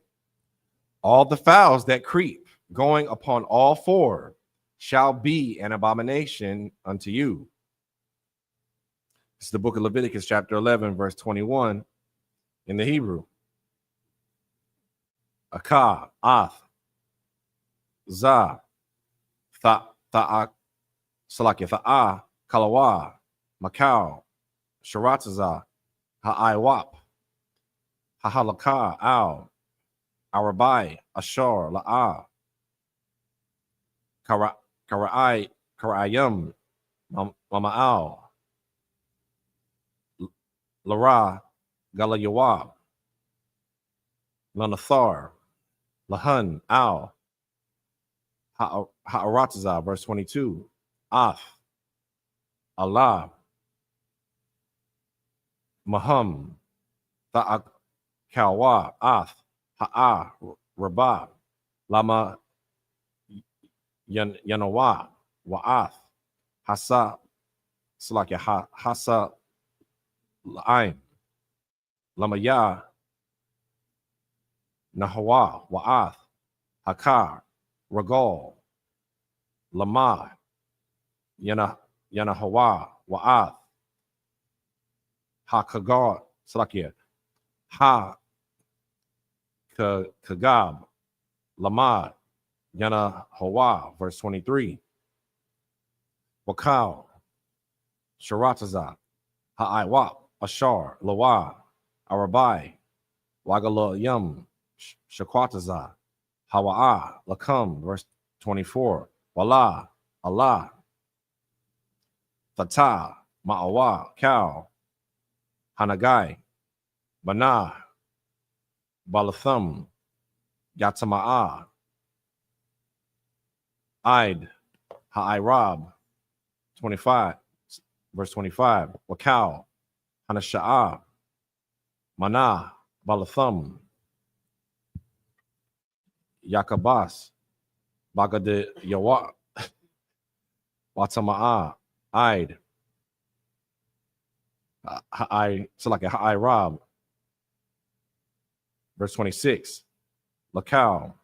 All the fowls that creep, going upon all four, shall be an abomination unto you. It's the book of Leviticus, chapter 11, verse 21 in the Hebrew. Akah, Ath, Zah, Tha'ah, Kalawa, Macau, Sharatazah, Ha'ai-Wap, Hahalaka, Al, Arabai, Ashar, La'ah, Kara'ayim, Mama'al, Lara, Galayawab, Lanathar, Lahan, Al, Ha'aratazah, verse 22, Af, Allah, Maham, Ta'akawa, Ath, Ha'a, Rabah, Lama, Yanawa, Wa'ath, Hasa, Salakia, Hasa, La'ain, Lamaya, Nahawa, Wa'ath, Hakar, Ragal, Lama, Yanahawa, Wa'ath, Hakagar, Salakia, Ha, Kagab, Lama, Yanahawa, verse 23. Wakal, Sharatazah, Ha'ai-Wap, Ashar, Lawa, Arabai, Wagalayam, Shakwatazah, Hawa'a, Lakam, verse 24. Wala, Allah, Fatah, Ma'awa, Cow, Hanagai, Banah, Balatham, Yatama'a, Id, Ha'ai-Rab, 25. Verse 25. Wakal, Hanasha'ah, Manah, Balathum, Yakabas, Bagade Yawa, Watama'a, Ide, Ha'ai Rob. Verse 26. Lakal,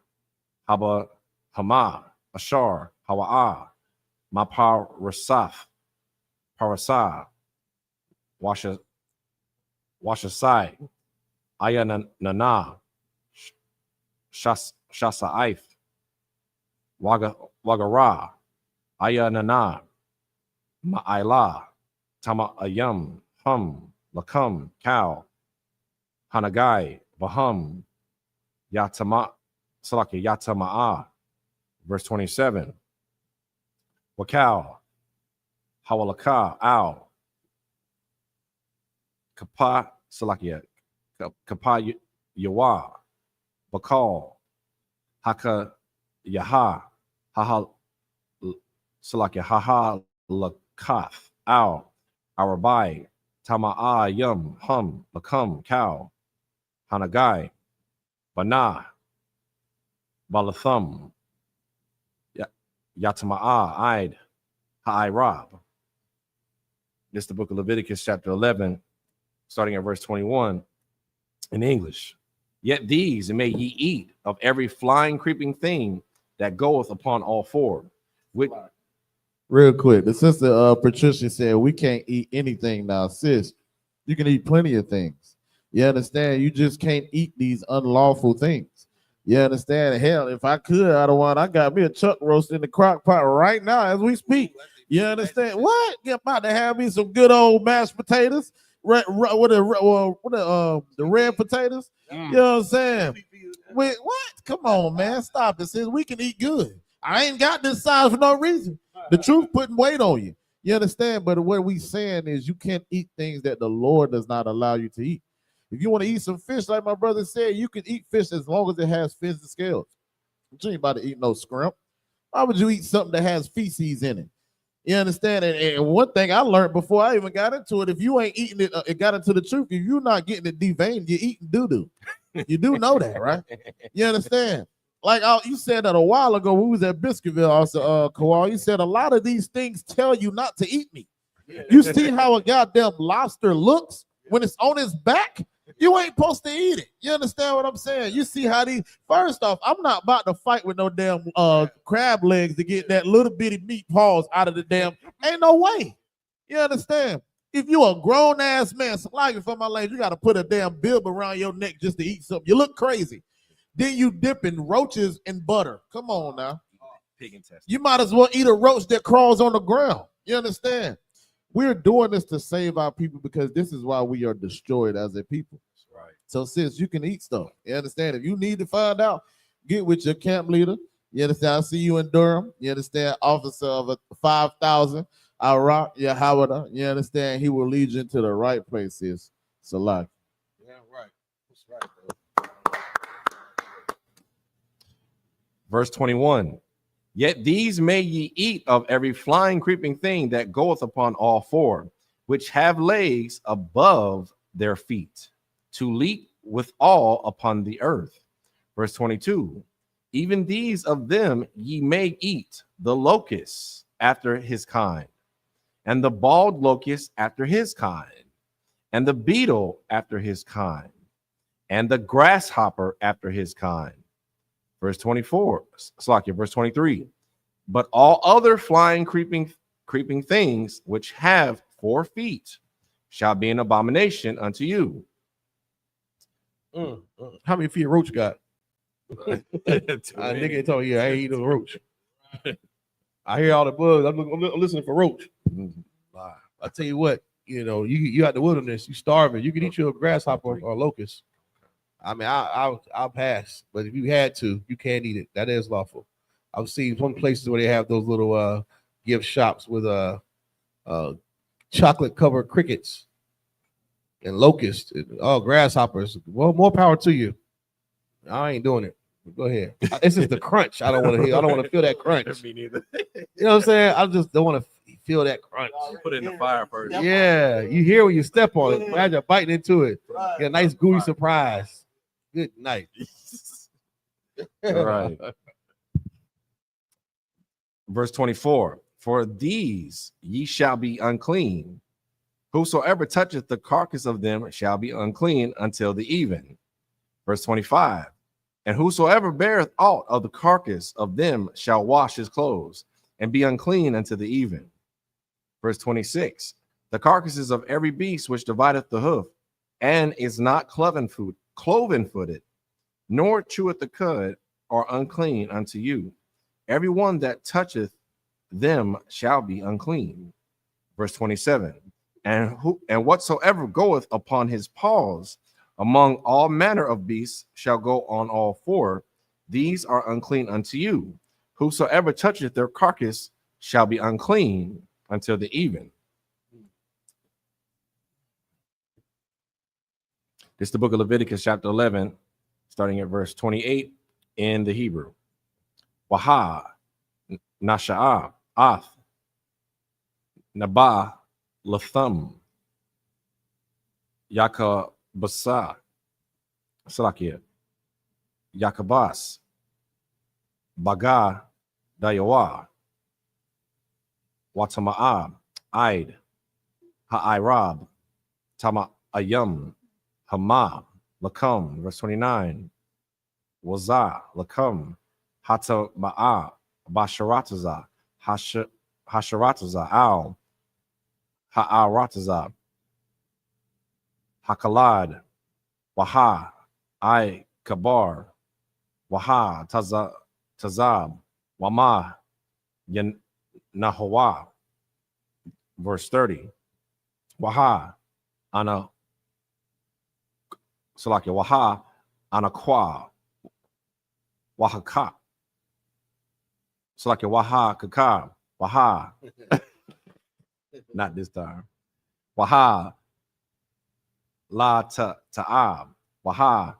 Haba Hama, Ashar, Hawa'ah, Mapar Rasaf, Parasah, Washasai, Ayanana, Shasa'if, Wagara, Ayanana, Ma'ila, Tama Ayam, Hum, Lakam, Cow, Hanagai, Bahum, Yatama, Salaki, Yatama'a. Verse 27. Wakal, Hawalaka, Ow, Kapa, Salakia, Kapa Yawa, Bakal, Haka Yaha, Haha, Salakia, Haha Lakath, Ow, Arabai, Tama'a Yum, Hum, Lakam, Cow, Hanagai, Bana, Balathum, Yatama'a, Ide, Ha'ai Rob. This is the book of Leviticus, chapter 11, starting at verse 21 in English. Yet these may ye eat of every flying, creeping thing that goeth upon all four. Which, Real quick, the sister Patricia said we can't eat anything now. Sis, you can eat plenty of things. You understand? You just can't eat these unlawful things. You understand? Hell, if I could, I got me a chuck roast in the crock pot right now as we speak. You understand? What? You're about to have me some good old mashed potatoes, the red potatoes. You know what I'm saying? Wait, what? Come on, man. Stop it. Sis, we can eat good. I ain't got this size for no reason. The truth putting weight on you. You understand? But what we saying is you can't eat things that the Lord does not allow you to eat. If you want to eat some fish, like my brother said, you can eat fish as long as it has fins and scales. But you ain't about to eat no scrimp. Why would you eat something that has feces in it? You understand? And one thing I learned before I even got into it, if you ain't eating it, it got into the truth. If you're not getting it deveined, you're eating doo-doo. You do know that, right? You understand? Like you said that a while ago, we was at Biscuitville, also, Kawal. You said a lot of these things tell you not to eat me. You see how a goddamn lobster looks when it's on its back? You ain't supposed to eat it. You understand what I'm saying? You see how these, first off, I'm not about to fight with no damn crab legs to get that little bitty meat paws out of the damn, ain't no way. You understand? If you a grown-ass man, like for my legs, you got to put a damn bib around your neck just to eat something. You look crazy. Then you dip in roaches in butter. Come on now. pig intestine. You might as well eat a roach that crawls on the ground. You understand? We're doing this to save our people because this is why we are destroyed as a people. Right. So sis, you can eat stuff. You understand? If you need to find out, get with your camp leader. You understand? I see you in Durham. You understand? Officer of 5,000. Iraq, Yahweh. You understand? He will lead you into the right place, sis. Salah. Yeah, right. That's right, bro. Verse 21. Yet these may ye eat of every flying, creeping thing that goeth upon all four, which have legs above their feet, to leap withal upon the earth. Verse 22. Even these of them ye may eat, the locust after his kind, and the bald locust after his kind, and the beetle after his kind, and the grasshopper after his kind. Verse 24, Slakia, verse 23. But all other flying, creeping things which have 4 feet shall be an abomination unto you. How many feet a roach got? Nigga told you I ain't eating a roach. I hear all the bugs. I'm listening for roach. I tell you what, you out the wilderness, you starving. You can eat your grasshopper or locust. I mean, I'll pass, but if you had to, you can't eat it. That is lawful. I've seen some places where they have those little gift shops with chocolate covered crickets and locusts and grasshoppers. Well, more power to you. I ain't doing it. Go ahead. This is the crunch. I don't want to hear. I don't want to feel that crunch. Me neither. You know what I'm saying? I just don't want to feel that crunch. Put it in the fire first. Yeah, you hear when you step on it. Imagine biting into it. Get a nice gooey surprise. Good night. Right. Verse 24. For these ye shall be unclean. Whosoever toucheth the carcass of them shall be unclean until the even. Verse 25. And whosoever beareth aught of the carcass of them shall wash his clothes and be unclean unto the even. Verse 26. The carcasses of every beast which divideth the hoof and is not cloven footed, nor cheweth the cud, are unclean unto you. Every one that toucheth them shall be unclean. Verse 27. And whatsoever goeth upon his paws among all manner of beasts shall go on all four. These are unclean unto you. Whosoever toucheth their carcass shall be unclean until the even. This is the book of Leviticus, chapter 11, starting at verse 28 in the Hebrew. Waha, Nasha'ah, Ath, Nabah, Latham, Yakabasa, Salakia, Yakabas, Baga, Dayawa, Watama'ab, Aid, Ha'irab, Tama'ayam, Hama, Lakam, verse 29, Waza, Lakam, Hata Ma'a, Basharataza, Hasharataza, Al, Ha'arataza, Hakalad, Waha, I Kabar, Waha, Tazab, Wama, Nahawa, verse 30, Waha, Ana, Salakia, Waha, Anaqua, Wahaka, Salakia, Waha, Kaka, Waha, not this time, Waha, La Ta'ab, Waha,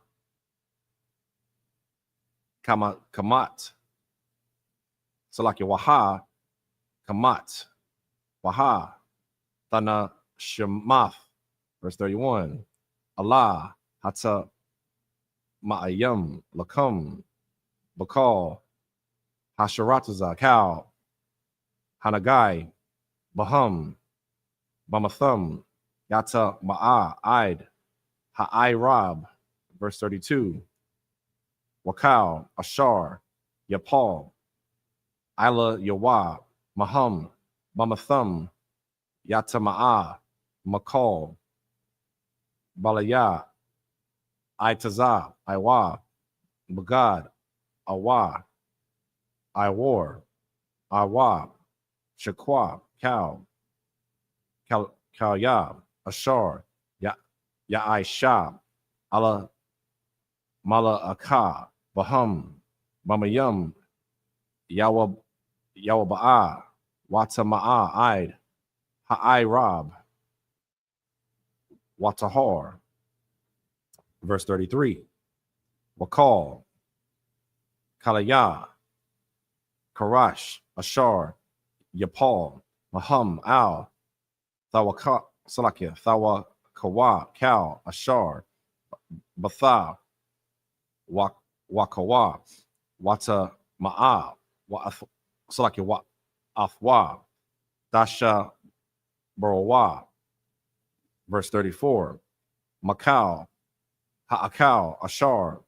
Kamat, Salakia, Waha, Kamat, Waha, Tana Shemath, verse 31, Allah, Hata Ma'ayam, Lakam, Bakal, Hasharataza, Cow, Hanagai, Baham, Bamathum, Yata Ma'a, Id, Ha'irab, verse 32, Wakal, Ashar, Yapal, Ila Yawa, Maham, Bamathum, Yata Ma'a, Makal, Balaya, Itaza, Iwa, Bagad, Awa, Iwar, Awa, Shakwa, Cow, Kalyab, Ashar, Ya'isha, Allah, Mala'aka, Baham, Bamayum, Yawaba'a, Watama'a, Id, Ha'irab, Watahar, verse 33, Wakal, Kalaya, Karash, Ashar, Yapal, Maham, Al, Thawaka, Salakia, Thawakawa, Kal, Ashar, Batha, Wakawa, Wata Ma'a, Salakia, Afwa, Dasha Barawa, verse 34, Makal, Ha'akal, Ashar,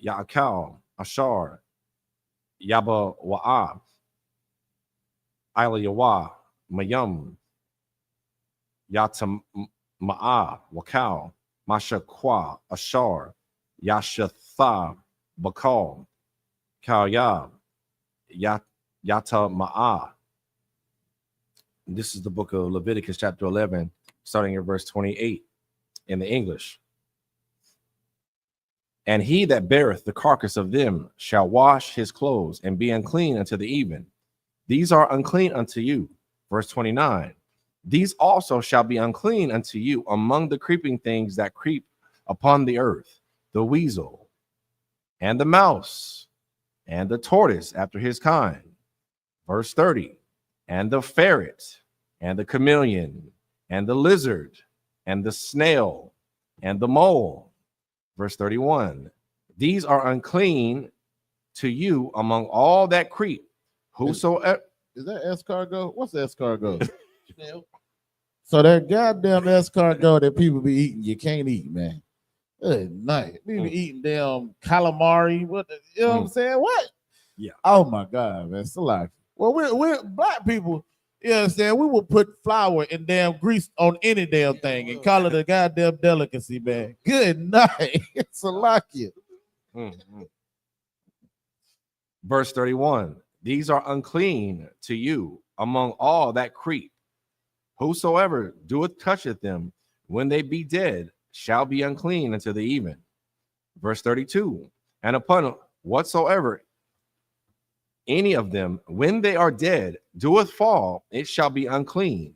Ya'akal, Ashar, Yaba Wa'a, Ila Yawa, Mayum, Yata Ma'a, Wakal, Masha Kwa, Ashar, Yashatha, Bakal, Kalyab, Yata Ma'a. This is the book of Leviticus, chapter 11, starting at verse 28 in the English. And he that beareth the carcass of them shall wash his clothes and be unclean unto the even. These are unclean unto you. Verse 29. These also shall be unclean unto you among the creeping things that creep upon the earth, the weasel, and the mouse, and the tortoise after his kind. Verse 30. and the ferret, and the chameleon, and the lizard, and the snail, and the mole. Verse 31. These are unclean to you among all that creep. Whosoever. Is that escargot? What's escargot? So that goddamn escargot that people be eating, you can't eat, man. Good night. We be eating damn calamari. What you know what I'm saying? What? Yeah. Oh my God, man. So like, well, we're black people. You know what I'm saying? We will put flour and damn grease on any damn thing and call it a goddamn delicacy, man. Good night. It's a Salakia. Verse 31. These are unclean to you among all that creep. Whosoever toucheth them when they be dead shall be unclean until the even. Verse 32. And upon whatsoever any of them, when they are dead, doeth fall, it shall be unclean,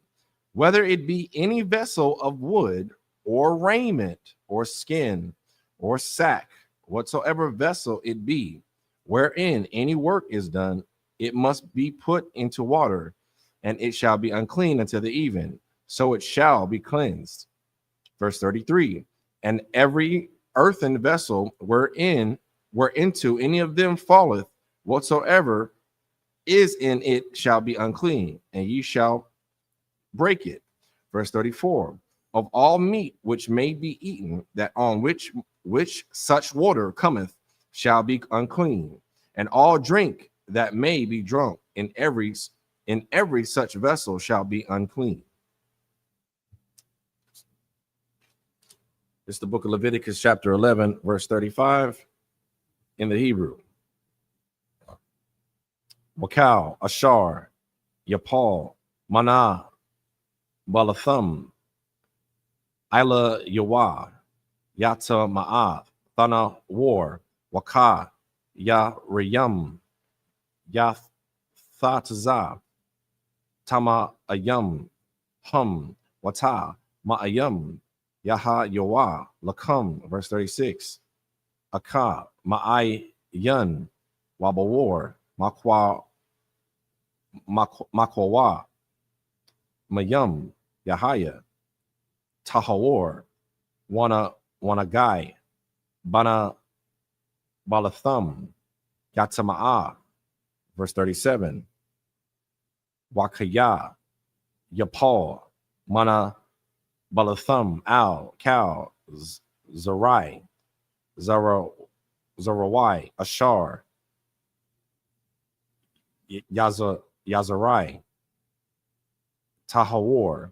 whether it be any vessel of wood, or raiment, or skin, or sack, whatsoever vessel it be, wherein any work is done, it must be put into water, and it shall be unclean until the even, so it shall be cleansed. Verse 33. And every earthen vessel whereinto any of them falleth, whatsoever is in it shall be unclean, and ye shall break it. Verse 34. Of all meat which may be eaten, that on which such water cometh, shall be unclean, and all drink that may be drunk in every such vessel shall be unclean. It's the book of Leviticus, chapter 11, verse 35 in the Hebrew. Wakal, Ashar, Yapal, Manah, Balatham, Ila Yawa, Yata Ma'ath, Thana War, Waka, Ya Rayam, Yath Thatazah, Tama Ayam, Hum, Wata, Ma'ayam, Yaha Yawa, Lakam, verse 36. Aka, Ma'ay Yun, Wabawar, Makwa, Makwawa, Mayum, Yahaya, Tahawar, Wanagai, Bana Balathum, Yatama'a, verse 37. Wakaya, Yapal, Mana Balathum, Al, Cal, Zarai, Zarawai, Ashar, Yazarai, Tahawar,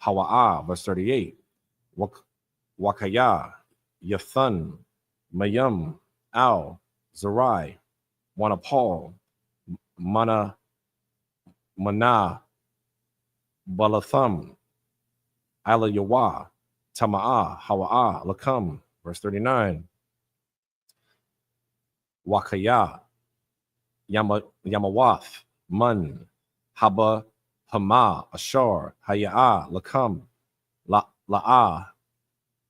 Hawa'a, verse 38. Wakaya, Yathun, Mayum, Al, Zarai, Wanapal, Mana, Balathum, Ala Yawa, Tama'a, Hawa'a, Lakam, verse 39. Wakaya, Yamawath, Mun, Haba, Hama, Ashar, Haya'a, Lakam, La'a,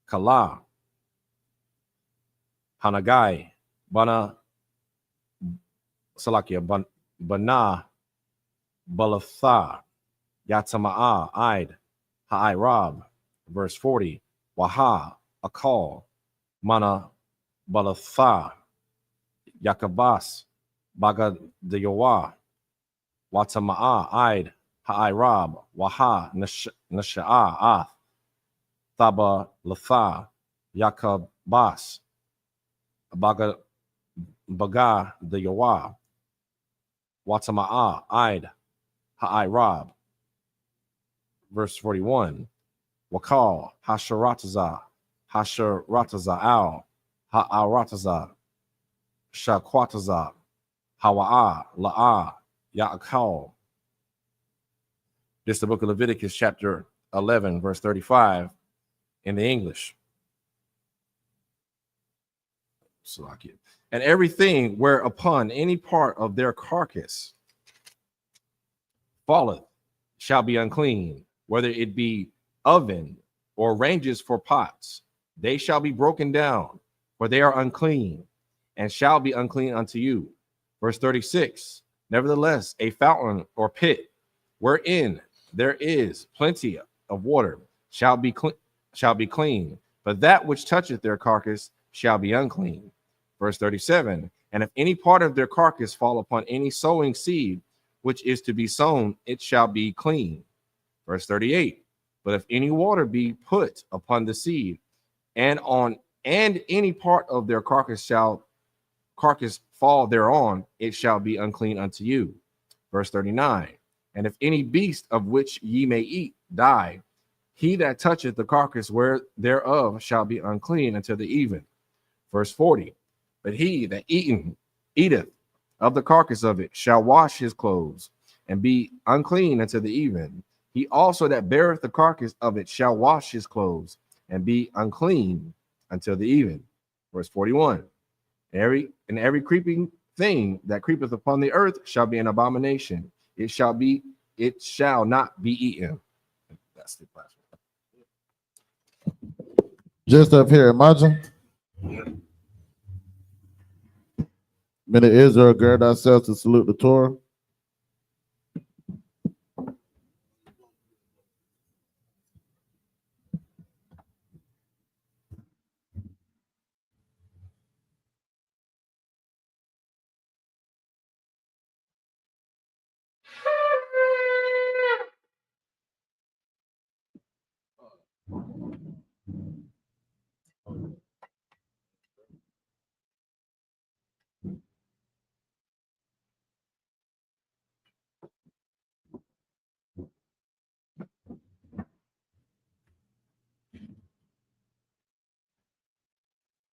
Kala, Hanagai, Bana, Salakia, Bana, Balatha, Yatama'a, Id, Ha'ai Rab, verse 40. Waha, Akal, Mana, Balatha, Yakabas, Baga de Yowa, Watama'a, Id, Ha'ai Rab, Waha, Nasha'a, Ath, Thaba, Latha, Yakabas, Baga de Yowa, Watama'a, Id, Ha'ai Rab, verse 41. Wakal, Hasharataza, Al, Ha'arataza, Shakwataza, Hawa'a, La'a, Ya'akal. This is the book of Leviticus, chapter 11, verse 35 in the English. And everything whereupon any part of their carcass falleth shall be unclean, whether it be oven or ranges for pots. They shall be broken down, for they are unclean, and shall be unclean unto you. Verse 36. Nevertheless, a fountain or pit wherein there is plenty of water shall be clean, but that which toucheth their carcass shall be unclean. Verse 37, and if any part of their carcass fall upon any sowing seed which is to be sown, it shall be clean. Verse 38, but if any water be put upon the seed, and any part of their carcass fall thereon, it shall be unclean unto you. Verse 39, and if any beast of which ye may eat die, he that toucheth the carcass thereof shall be unclean until the even. Verse 40, but he that eateth of the carcass of it shall wash his clothes, and be unclean until the even. He also that beareth the carcass of it shall wash his clothes, and be unclean until the even. Verse 41, every creeping thing that creepeth upon the earth shall be an abomination. It shall not be eaten. That's the last one. Just up here, imagine. Men of Israel, gird ourselves to salute the Torah.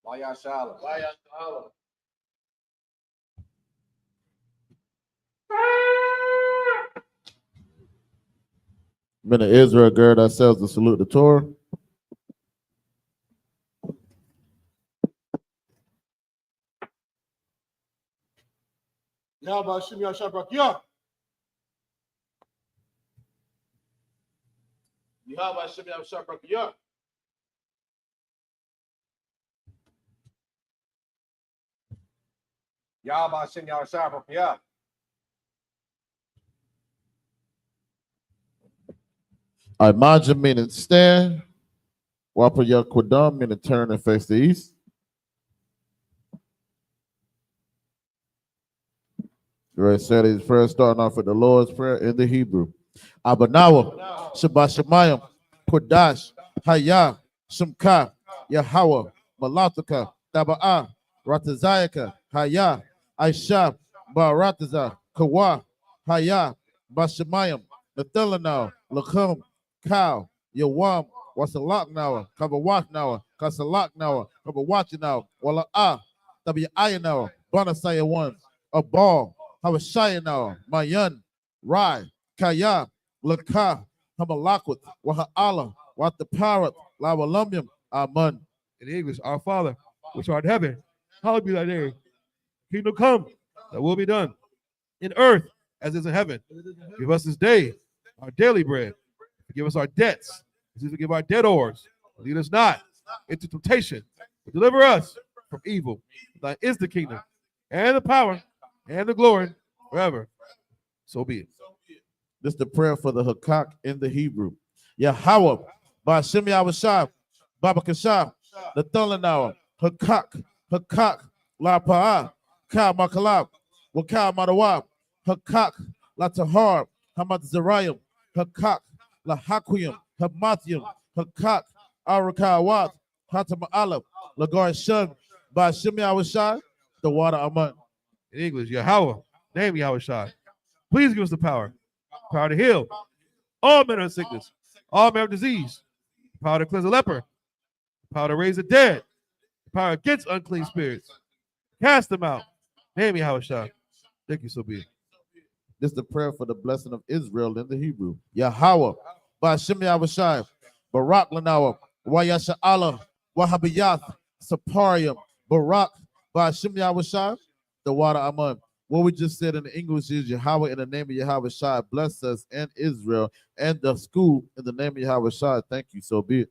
I.S.U.P.K. Men of Israel, gird ourselves to salute the Torah. I.S.U.P.K. I.S.U.P.K. Imagine meaning stand. Wapa Yakwadam meaning turn and face the east. Right, said his prayer starting off with the Lord's Prayer in the Hebrew. Abanawa, Shabbat Shemayim, Kodash, Hayah, Shemka, Yahweh, Malataka, Taba'a, Ratazayaka, Hayah, Aisha, Barataza, Kawa, Hayah, Bashemayim, Nathalanao, Lakum, Cow, Yawam, Wasalaknawa, Kabawaknawa, Kasalaknawa, Kabawachinawa, Wala'a, Tabi'ayanawa, Bonasaya one, a ball. Hawashayana, Mayan, Rai, Kaya, Laka, Hamalakwat, Waha'ala, Wataparat, Lawalumium, Aman. In English, our Father, which art in heaven, hallowed be thy name. Kingdom come, thy will be done, in earth as is in heaven. Give us this day our daily bread. Forgive us our debts, as we forgive our debtors. Lead us not into temptation, but deliver us from evil. Thine is the kingdom, and the power, and the glory, forever. So be it. This is the prayer for the Hakak in the Hebrew. Yahweh, Ba'ashem Yahushua, Baba Kashab, the Thulanauer, Hakak, Hakak, La Pa'a, Ka Makalab, Waka Madawab, Hakak, La Tahar, Hamad Zarayim, Hakak, La Hakwiyum, Hamathium, Hakak, Arakawat, Hatam Aleph, Lagar Shun, Ba'ashem Yahushua, the water Aman. In English, Yahweh, name Yahushua. Please give us the power to heal all manner of sickness, all manner of disease, power to cleanse a leper, power to raise the dead, power against unclean spirits, cast them out. Name Yahushua. Thank you, so be it. This is the prayer for the blessing of Israel in the Hebrew. Yahweh, Ba'ashem Yahushua, Barak Lanawa, Wayasha Allah, Wahabiyath, Saparium, Barak, Ba'ashem Yahushua, the water Aman. What we just said in the English is Yahweh in the name of Yahweh Shai, bless us and Israel and the school in the name of Yahweh Shai. Thank you, so be it.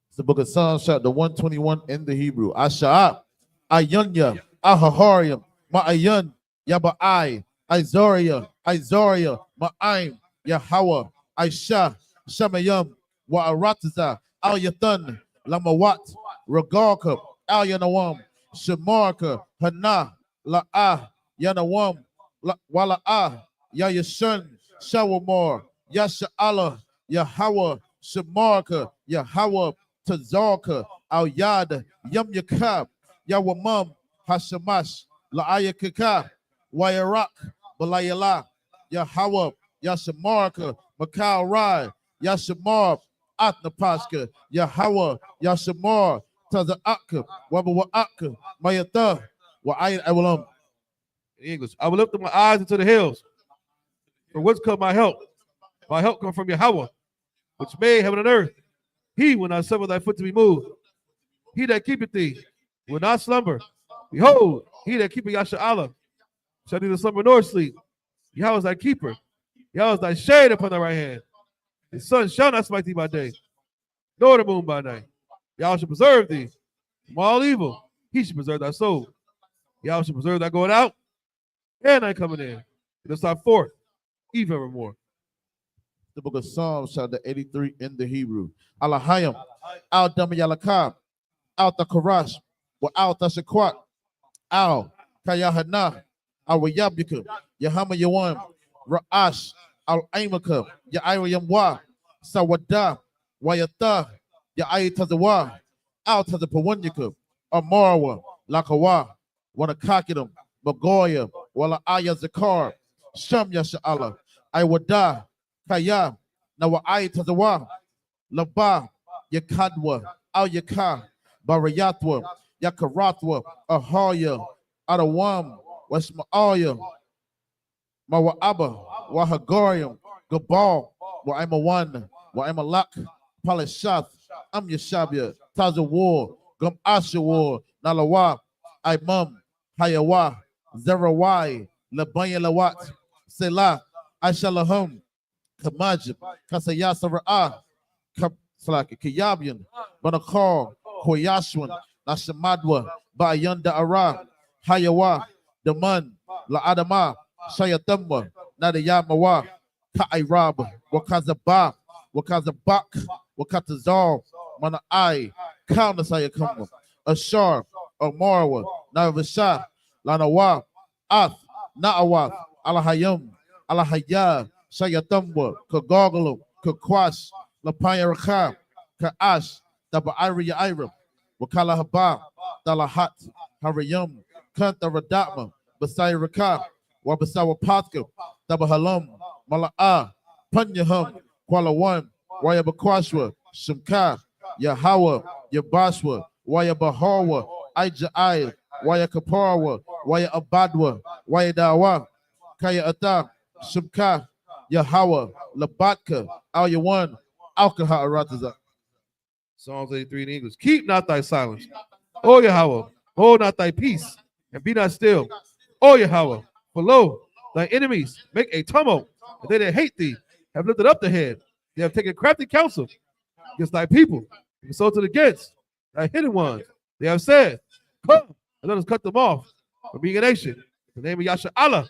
It's the book of Psalms, chapter 121 in the Hebrew. Asha'ab, Ayunya, Ahaharium, Ma'ayan, Yabai, Izoria, Ma'aim, Yahweh, Aisha, Shemayim, Wa'arataza, Al Yathan, Lamawat, Ragalka, Al Yanawam, Shemarka, Hana, La'ah, Yanawam, Wala'ah, Yayashun, Shawamor, Yasha'ala, Yahweh, Shemarka, Yahweh, Tazarka, Al Yad, Yum Yakab, Yawamam, Hashamash, La'ayakaka, Wayarak, Balayala, Yahweh, Yashamarka, Makal Rai, Yashamar, Atnapashka, Yahweh, Yashamar, Taza'aka, Wabawa'aka, Mayatha, Wa'ayat Awalam. In English, I will lift up my eyes into the hills. From whence come my help? My help comes from Yahweh, which made heaven and earth. He will not suffer thy foot to be moved. He that keepeth thee will not slumber. Behold, he that keepeth Yasha'Allah shall neither slumber nor sleep. Yahweh is thy keeper. Yahweh is thy shade upon thy right hand. The sun shall not smite thee by day, nor the moon by night. Yahweh shall preserve thee from all evil. He shall preserve thy soul. Yahweh shall preserve thy going out and thy coming in. It is thy forth, even evermore. The book of Psalms, chapter 83 in the Hebrew. Alahayim, Al Damayalakab, Al Takarash, wa Al Tashakwat, Al Kayahana, Al Wayabika, Yahama Yawan, Ra'ash, Al Aimaka, Ya'ira Yamwa, Sawada, Wayata, Ya'ay Tazawa, Al Tazapawanyaka, Amarwa, Lakawa, Wanakakidam, Magoya, Wala Aya Zakar, Sham Yasha'Allah, Iwada, Kaya, Nawa'ay Tazawa, Laba, Yakadwa, Al Yaka, Barayatwa, Yakaratwa, Ahaya, Adawam, Westma'aya, Mawa'aba, Wahagorium, Gabal, Wa'amawan, Wa'amalak, Palashath, Am Yashabia, Tazawar, Gum Ashawar, Nalawa, Imam, Hayawa, Zerawai, Labanya Lawat, Selah, Ashalahum, Kamajib, Kasayasara'ah, Kiyabian, Banakar, Koyashwan, Nashamadwa, Bayanda Ara, Hayawa, Daman, La Adama, Shayatamba, Nadayamawa, Ka'irab, Wakazaba, Wakazabak, Wakatazar, Mana'ai, Kaunasayakamba, Ashar, Amarwa, Navasha, Lanawa, Ath, Na'awath, Alahayam, Alahaya, Shayatamba, Kagogalo, Kakwash, Lapaya Raka, Ka'ash, Daba'iri Ira, Wakala Haba, Dalahat, Harayam, Kanta Radatma, Basai Raka, Wabasawa Patka, Dabahalam, Mala'a, Panyaham, Kuala One, Wayabakwashwa, Shimka, Yahawa, Yabashwa, Wayabahawa, Ija'ai, Wayakaparwa, Waya Abadwa, Wayadawa, Kaya Ata, Shimka, Yahawa, Labatka, Al Yawan, Alkaha Arataza. Psalms 83 in English. Keep not thy silence, O Yahweh. Hold not thy peace, and be not still, O Yahweh. For lo, thy enemies make a tumult, and they that hate thee have lifted up the head. They have taken crafty counsel against thy people, and consulted against thy hidden ones. They have said, come, and let us cut them off from being a nation. In the name of Yasha Allah,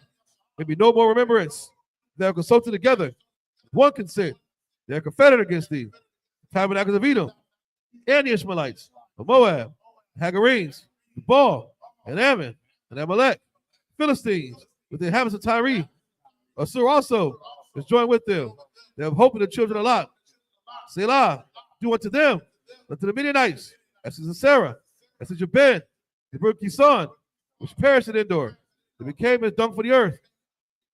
may be no more remembrance. They have consulted together, with one consent. They are confederate against thee. The tabernacles of Edom, and the Ishmaelites, of Moab, Hagarenes, Baal, and Ammon, and Amalek, Philistines, with the inhabitants of Tyre. Assur also is joined with them. They have hope in the children of Lot. Selah, do unto them, unto the Midianites, as to Sarah, as to Jabin, the Berkey son, which perished in Endor. They became as dung for the earth.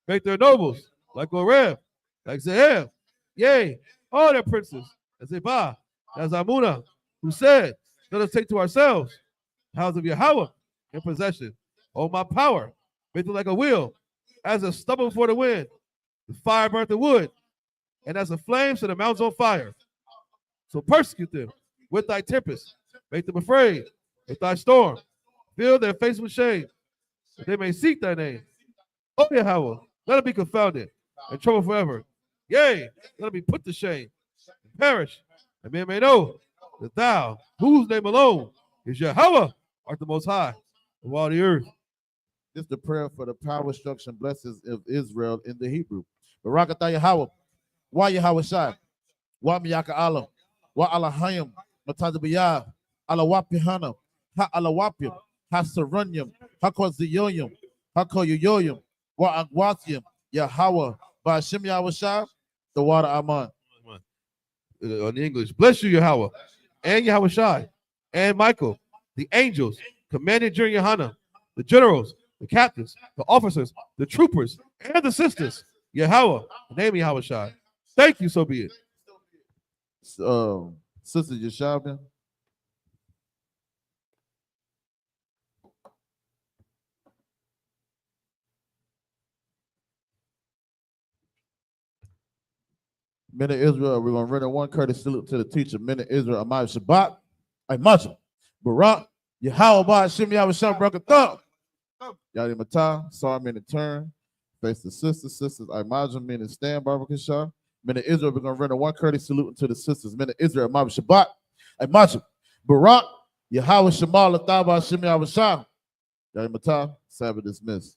Make their nobles like Oreb, like Zeheb, yea, all their princes, as Zebah, as Amunah, who said, let us take to ourselves the house of Yahweh in possession. Oh, my power, make them like a wheel, as a stubble before the wind. The fire burnt the wood, and as a flame set the mountains on fire. So persecute them with thy tempest, make them afraid with thy storm, fill their face with shame, that they may seek thy name. Oh, Yahweh, let it be confounded and trouble forever. Yea, let it be put to shame and perish, and men may know that thou, whose name alone is Yahweh, art the most high of all the earth. This is the prayer for the power, instruction, blessings of Israel in the Hebrew. Barakatah Yahweh, Wa Yahweh Shai, Wa Miyaka Allah, Wa Alahayim, Matadabiyah, Alawapihana, Ha Alawapim, Ha Saranyam, Ha Koziyoyim, Ha Koyoyoyim, Wa Agwathim, Yahweh, Ba'ashim Yahweh Shai, the water Aman. On the English, bless you, Yahweh, and Yahweh Shai, and Michael, the angels, commanded during Yohanan, the generals, the captains, the officers, the troopers, and the sisters. Yahweh, the name of Yahweh Shai. Thank you, so be it. Sister Yeshavia. Men of Israel, we're going to render one courteous salute to the teacher. Men of Israel, I.S.U.P.K, I.M.A.J, Barak, Yahweh, Ba'ashim Yahweh Shai, Barakatah. Yadi Matah, sorry, meaning turn. Face the sisters, I.M.A.J, meaning stand, Barakatah. Men of Israel, we're going to render one courteous salute to the sisters. Men of Israel, I.S.U.P.K, I.M.A.J, Barak, Yahweh Shema, Latah, Ba'ashim Yahweh Shai. Yadi Matah, Sabbath dismissed.